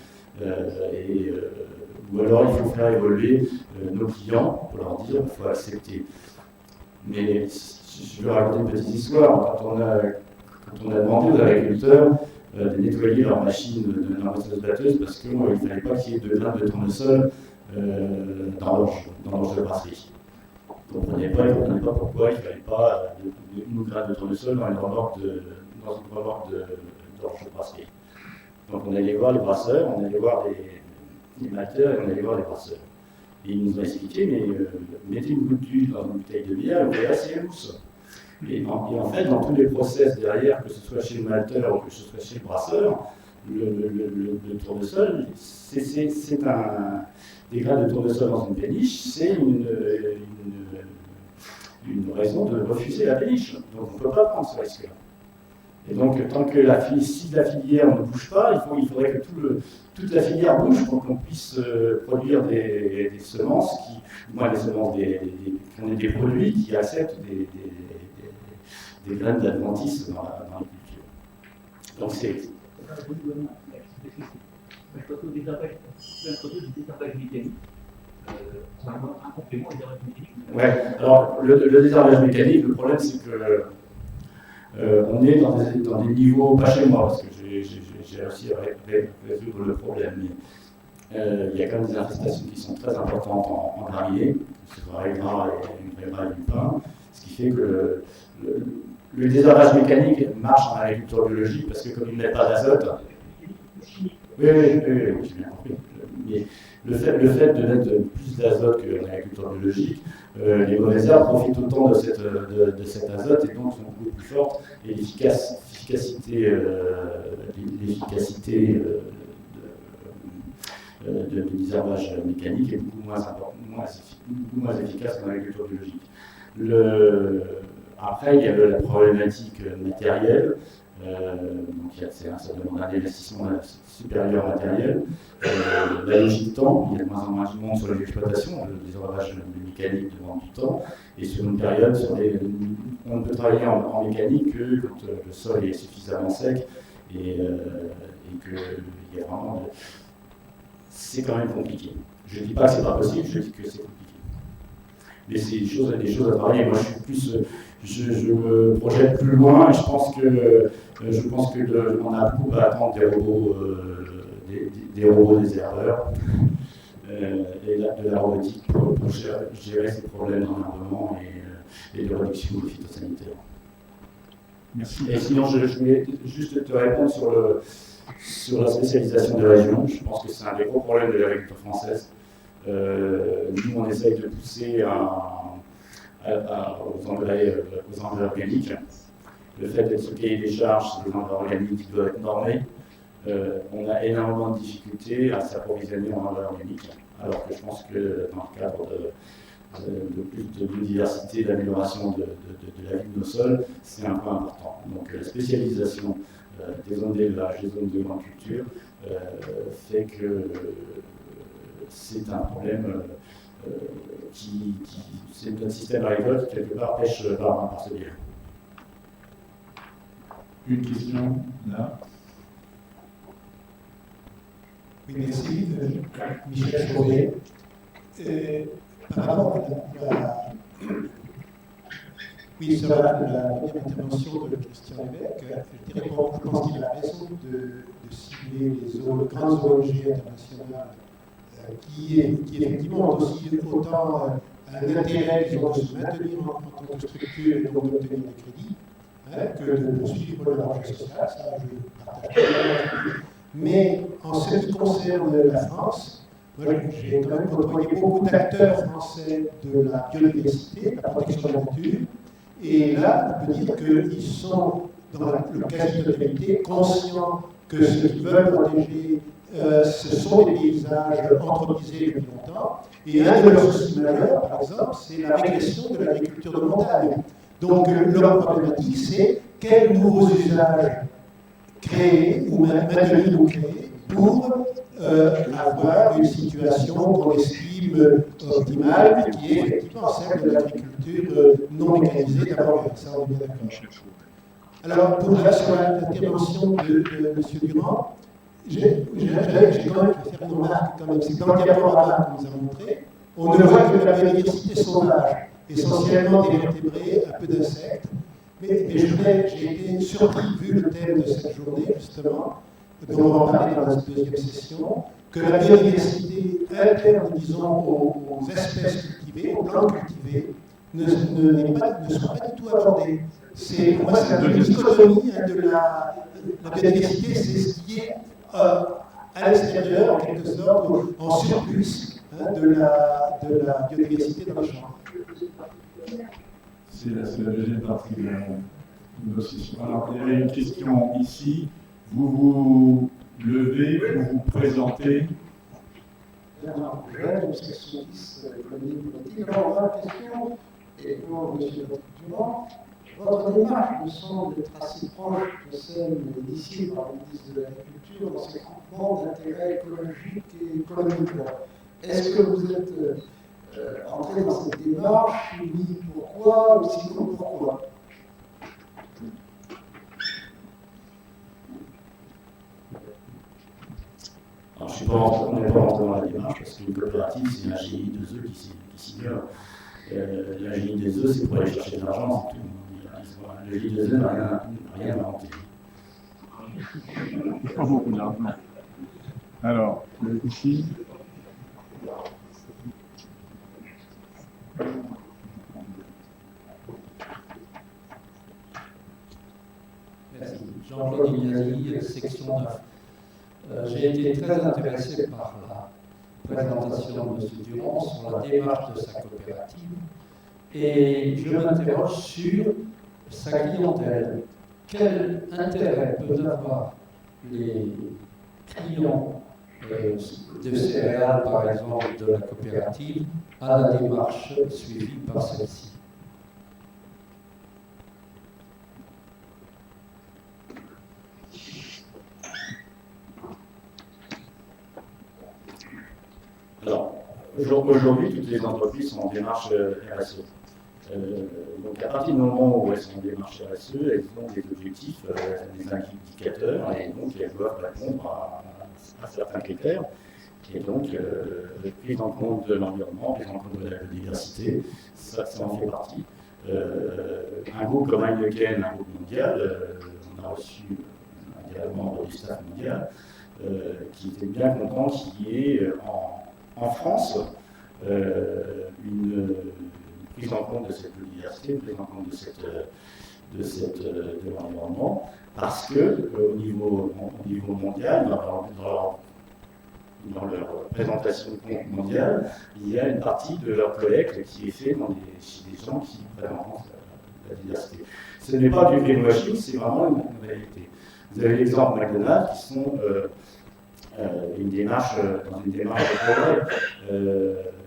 Ou alors il faut faire évoluer nos clients pour leur dire qu'il faut accepter. Mais je vais raconter une petite histoire. Quand on a demandé aux agriculteurs de nettoyer leurs machines de ramasseuse-batteuse parce qu'il ne fallait pas qu'il y ait de graines de tournesol dans l'orge de brasserie. On ne comprenait pas pourquoi il ne fallait pas une graine de tournesol dans une remorque d'orge de brasserie. Donc on allait voir les brasseurs, on allait voir les malteurs et on allait voir les brasseurs. Et ils nous ont expliqué, mais mettez une goutte d'huile dans une bouteille de bière, vous verrez, c'est mousse. Et en fait, dans tous les process derrière, que ce soit chez le malteur ou que ce soit chez le brasseur, le tournesol, c'est des grains de tournesol dans une péniche, c'est une raison de refuser la péniche. Donc on ne peut pas prendre ce risque-là. Et donc, tant que si la filière ne bouge pas, il faudrait que toute la filière bouge pour qu'on puisse produire des semences, des produits qui acceptent des graines d'adventice dans l'agriculture. Donc c'est... Ouais, alors le désherbage mécanique, le problème c'est que on est dans des niveaux, pas chez moi, parce que j'ai réussi à résoudre le problème, mais il y a quand même des infestations qui sont très importantes en graminées, ce soit les gras et les gras du pain, ce qui fait que le désherbage mécanique marche en agriculture biologique parce que comme il ne met pas d'azote, oui, j'ai bien compris. Mais le fait de mettre plus d'azote qu'en agriculture biologique, les mauvaises herbes profitent autant de cet azote et donc sont beaucoup plus fortes et l'efficacité de désherbage mécanique est beaucoup moins efficace qu'en agriculture biologique. Après, il y a la problématique matérielle. Donc ça demande un investissement supérieur matériel. La logique du temps, il y a de moins en moins de monde sur l'exploitation, le désherbage mécanique demande du temps, et sur une période, on ne peut travailler en mécanique que quand le sol est suffisamment sec et qu'il y a vraiment... C'est quand même compliqué. Je ne dis pas que c'est pas possible, je dis que c'est compliqué. Mais c'est des choses à travailler. Moi, je me projette plus loin et je pense que on a beaucoup à attendre des robots désherbeurs et de la robotique pour gérer ces problèmes d'environnement et de réduction des phytosanitaires. Merci. Et sinon, je voulais juste te répondre sur la spécialisation des régions. Je pense que c'est un des gros problèmes de l'agriculture française. Nous, on essaye de pousser aux engrais organiques. Le fait d'être sous cahier des charges, c'est des engrais organiques qui doivent être normés. On a énormément de difficultés à s'approvisionner en engrais organiques, alors que je pense que dans le cadre de plus de biodiversité, d'amélioration de la vie de nos sols, c'est un point important. Donc la spécialisation des zones d'élevage, des zones de grande culture, fait que c'est un problème c'est notre système agricole qui quelque part pêche par ce biais. Une question, là. Oui, merci. Michel Chauvet. Par rapport sur la première intervention de Christian Évêque, je dirais je pense qu'il a raison de cibler les grandes ONG internationales qui effectivement ont aussi autant un intérêt de se maintenir en tant que structure et donc d'obtenir des crédits que de poursuivre leur projet social. Ça, je partage totalement. Mais en ce qui concerne la France, moi, j'ai quand même côtoyé beaucoup d'acteurs français de la biodiversité, de la protection de la nature, et là, on peut dire qu'ils sont, dans la quasi-totalité, conscients que ce qu'ils veulent protéger, ce sont des paysages anthropisés depuis longtemps, et un de leurs soucis majeurs, par exemple, c'est la régression de l'agriculture de montagne. Donc, leur problématique, c'est quels nouveaux usages créer ou maintenir ou créer pour avoir une situation qu'on estime optimale, mais qui est effectivement celle de l'agriculture non mécanisée d'abord. Ça, on est bien d'accord. Alors, pour sur l'intervention de M. Durand, j'ai quand même fait faire une remarque, quand même, c'est que dans le diaporama qu'on nous a montré, on ne voit que la biodiversité sauvage, essentiellement des vertébrés, un peu d'insectes. Mais j'ai été surpris, vu le thème de cette journée, justement, dont on va parler dans la deuxième session, que la biodiversité interne, disons, aux espèces cultivées, aux plantes cultivées, ne soit pas du tout abordée. Pour moi, c'est la dichotomie de la biodiversité, c'est ce qui est à l'extérieur, en quelque sorte, en surplus de la biodiversité dans le champ. C'est la deuxième partie de nos sessions. Alors, il y avait une question ici. Vous vous levez, vous vous présentez. Bernard Rouget, section 10, économie politique. Alors, la question est pour M. Durand. Votre démarche me semble être assez proche de celle initiée par le ministre de l'Agriculture dans ses groupements d'intérêt écologique et économique. Est-ce que vous êtes entré dans cette démarche? Oui, pourquoi? Ou sinon, pourquoi? Alors, on n'est pas rentré dans la démarche parce qu'une coopérative, c'est une AGI2E qui s'ignore. La AGI2E, c'est pour aller chercher de l'argent, c'est tout. Le J2E n'a rien inventé. Pas beaucoup d'argent. Alors, ici. Merci. Jean-Claude Ignasi, section 9. J'ai été très intéressé par la présentation de M. Durand sur la démarche de sa coopérative et je m'interroge sur sa clientèle. Quel intérêt peuvent avoir les clients de céréales, par exemple, de la coopérative, à la démarche suivie par celle-ci? Alors, aujourd'hui, toutes les entreprises sont en démarche RSE. Donc, à partir du moment où elles sont en démarche RSE, elles ont des objectifs, des indicateurs, et donc elles doivent répondre à certains critères. Et donc, prise en compte de l'environnement, prise en compte de la biodiversité, ça en fait partie. Un groupe comme Heineken, un groupe mondial, on a reçu un membre du staff mondial, qui était bien content qu'il y ait en France une prise en compte de cette biodiversité, une prise en compte de l'environnement, parce que au niveau mondial, dans leur présentation mondiale, il y a une partie de leur collecte qui est faite chez des gens qui prennent en compte la diversité. Ce n'est pas du greenwashing, c'est vraiment une réalité. Vous avez l'exemple de McDonald's qui sont dans une démarche de progrès.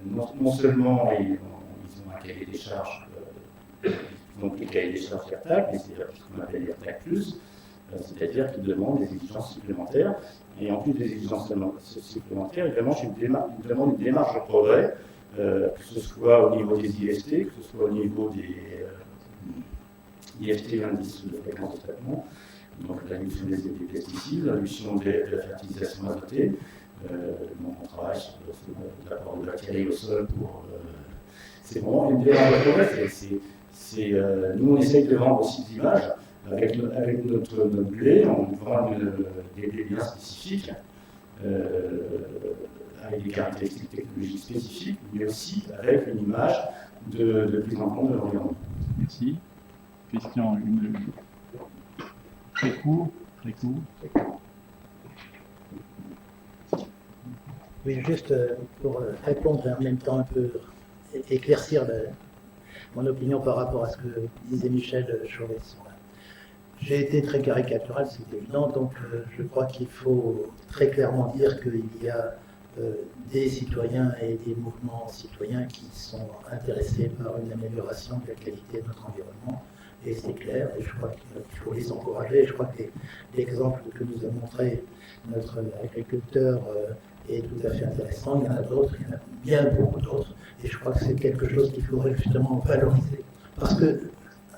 Non seulement ils ont un cahier des charges, donc les cahiers des charges AirTag, mais c'est ce qu'on appelle AirTag+, c'est-à-dire qu'ils demandent des exigences supplémentaires. Et en plus des exigences supplémentaires, ils demandent une démarche de progrès, que ce soit au niveau des IFT, que ce soit au niveau des IFT, l'indice de fréquence de traitement, donc la réduction des pesticides, la réduction de la fertilisation azotée. Donc on travaille sur l'apport de bactéries au sol pour. C'est vraiment une démarche de progrès. Nous, on essaye de vendre aussi des images. Avec notre blé, on vend des blés bien spécifiques, avec des caractéristiques technologiques spécifiques, mais aussi avec une image de prise en compte de l'environnement. Merci. Christian, très court. Oui, juste pour répondre et en même temps un peu éclaircir mon opinion par rapport à ce que disait Michel Chauvet. J'ai été très caricatural, c'est évident, donc je crois qu'il faut très clairement dire qu'il y a des citoyens et des mouvements citoyens qui sont intéressés par une amélioration de la qualité de notre environnement, et c'est clair, et je crois qu'il faut les encourager. Je crois que l'exemple que nous a montré notre agriculteur est tout à fait intéressant. Il y en a d'autres, il y en a bien beaucoup d'autres, et je crois que c'est quelque chose qu'il faudrait justement valoriser. Parce que,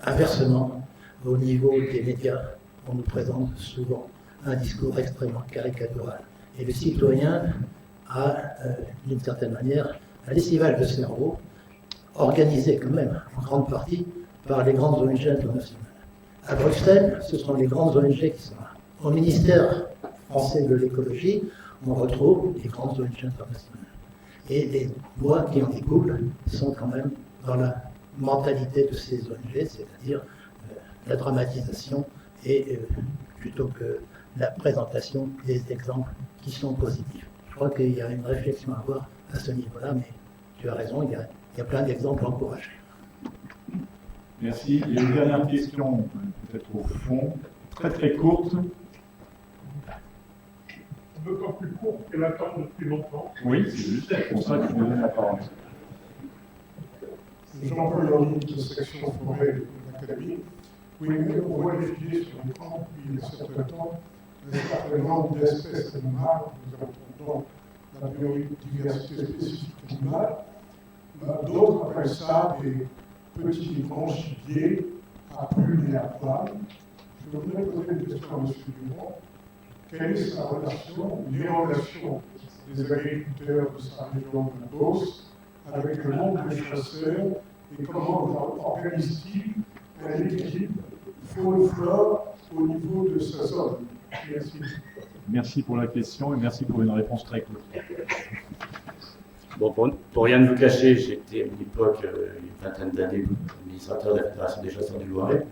inversement, au niveau des médias, on nous présente souvent un discours extrêmement caricatural. Et le citoyen a, d'une certaine manière, un lessivage de cerveau, organisé quand même, en grande partie, par les grandes ONG internationales. À Bruxelles, ce sont les grandes ONG qui sont là. Au ministère français de l'écologie, on retrouve les grandes ONG internationales. Et les lois qui en découlent sont quand même dans la mentalité de ces ONG, c'est-à-dire la dramatisation et plutôt que la présentation des exemples qui sont positifs. Je crois qu'il y a une réflexion à avoir à ce niveau-là, mais tu as raison, il y a plein d'exemples encourageants. Merci. Et une dernière question, peut-être au fond, très courte. Un peu plus courte qu'elle attend depuis longtemps. Oui, c'est juste pour ça que je vous donne la parole. Jean-Paul Henry de section forêt de l'Académie. Oui, mais on voit défiler sur l'écran depuis un certain temps un certain nombre d'espèces animales. Nous entendons la biodiversité spécifique animale. D'autres appellent ça des petits et grands gibiers à plumes et à poils. Je voudrais poser une question à M. Durand. Quelle est sa relation, les relations des agriculteurs de sa région de la Beauce avec le monde des chasseurs et comment organise-t-il un équilibre faune-flore au niveau de sa zone? Merci. Merci pour la question et merci pour une réponse très courte. Bon, pour rien ne vous cacher, j'ai été à une époque, une vingtaine d'années, administrateur de la Fédération des chasseurs du Loiret.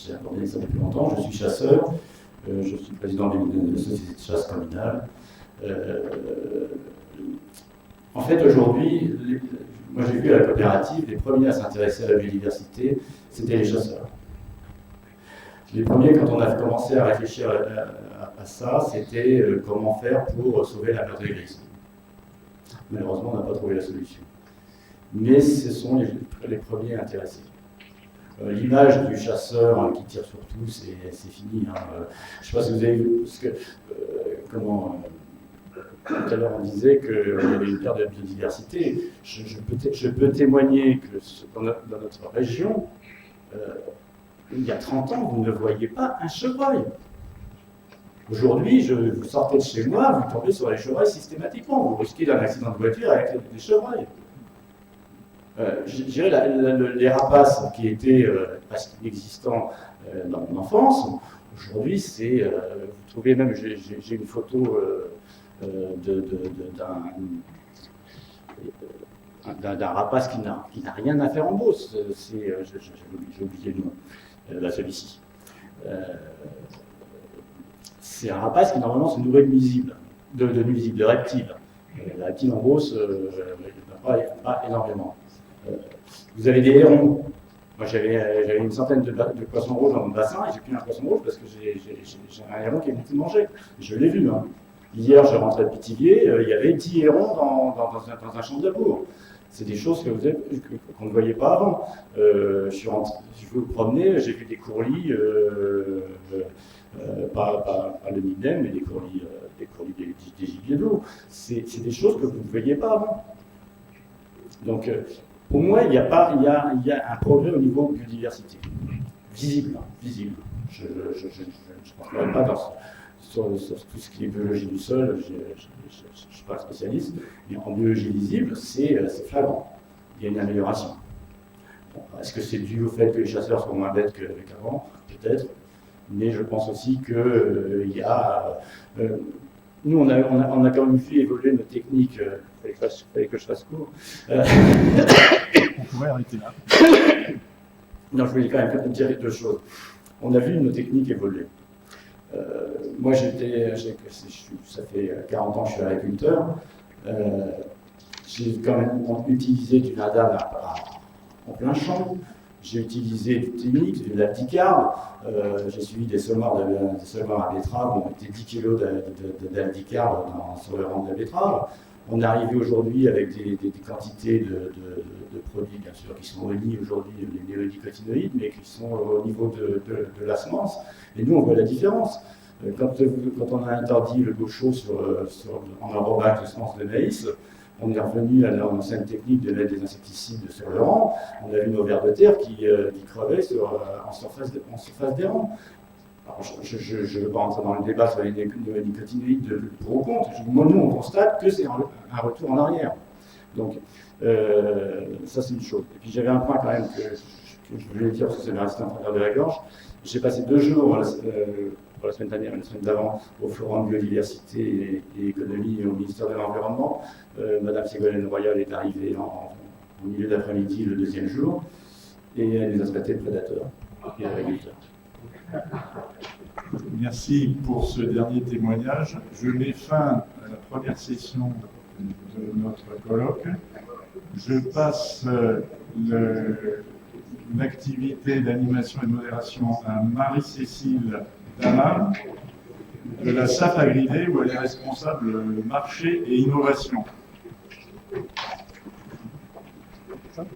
J'ai abordé ça depuis longtemps. Je suis chasseur, je suis président d'une société de chasse communale. En fait, aujourd'hui, moi j'ai vu à la coopérative, les premiers à s'intéresser à la biodiversité, c'était les chasseurs. Les premiers, quand on a commencé à réfléchir à ça, c'était comment faire pour sauver la perte grise. Malheureusement, on n'a pas trouvé la solution. Mais ce sont les premiers intéressés. L'image du chasseur qui tire sur tout, c'est fini. Hein. Je ne sais pas si vous avez vu, parce que tout à l'heure on disait qu'il y avait une perte de la biodiversité. Je peux témoigner que dans notre région, il y a 30 ans, vous ne voyiez pas un chevreuil. Aujourd'hui, vous sortez de chez moi, vous tombez sur les chevreuils systématiquement. Vous risquez d'un accident de voiture avec les chevreuils. Je dirais les rapaces qui étaient presque inexistants dans mon enfance, aujourd'hui, c'est. Vous trouvez même, j'ai une photo d'un rapace qui n'a rien à faire en Beauce. J'ai oublié le nom, celui-ci. C'est un rapace qui normalement se nourrit de nuisibles, de reptiles. Les reptiles en Beauce, pas énormément. Vous avez des hérons. Moi, j'avais une centaine de poissons rouges dans mon bassin et j'ai pris un poisson rouge parce que j'ai un héron qui est venu tout manger. Je l'ai vu. Hein. Hier, je rentrais de Pithiviers, il y avait 10 hérons dans un champ de labour. C'est des choses qu'on ne voyait pas avant. Je vous promener, j'ai vu des courlis, pas le Nidem, mais des courlis des gibiers d'eau. C'est des choses que vous ne voyiez pas avant. Donc, pour moi, il y a un progrès au niveau biodiversité. Visible. Je ne parlerai pas sur tout ce qui est biologie du sol, je ne suis pas spécialiste, mais en biologie visible, c'est flagrant. Il y a une amélioration. Bon, est-ce que c'est dû au fait que les chasseurs sont moins bêtes qu'avant? Peut-être. Mais je pense aussi qu'il y a... nous, on a quand même fait évoluer nos techniques. Il fallait que je fasse court. On pourrait arrêter là. Non, je voulais quand même dire deux choses. On a vu nos techniques évoluer. Moi, ça fait 40 ans que je suis agriculteur. J'ai quand même utilisé du nadam en plein champ. J'ai utilisé du TMX, du lacticarbe. J'ai suivi des semoirs à betterave où on mettait 10 kg d'aldicarbe sur le rang de la betterave. On est arrivé aujourd'hui avec des quantités de produits, bien sûr, qui sont réunis aujourd'hui, les néonicotinoïdes, mais qui sont au niveau de la semence. Et nous, on voit la différence. Quand on a interdit le gaucho en enrobage de semences de maïs, on est revenu à l'ancienne technique de mettre des insecticides sur le rang. On a vu nos vers de terre qui crevaient en surface des rangs. Alors, je ne veux pas rentrer dans le débat sur les néonicotinoïdes pour ou contre. Nous, on constate que c'est un retour en arrière. Donc, ça, c'est une chose. Et puis, j'avais un point quand même que je voulais dire, parce que ça m'est resté en travers de la gorge. J'ai passé 2 jours, la semaine dernière et la semaine d'avant, au Forum Biodiversité et Économie au ministère de l'Environnement. Madame Ségolène Royal est arrivée au milieu d'après-midi le 2e jour, et elle nous a traités de prédateurs et d'agriculteurs. Merci pour ce dernier témoignage. Je mets fin à la première session de notre colloque. Je passe l'activité d'animation et de modération à Marie-Cécile Damar de la SAP Agridé, où elle est responsable marché et innovation.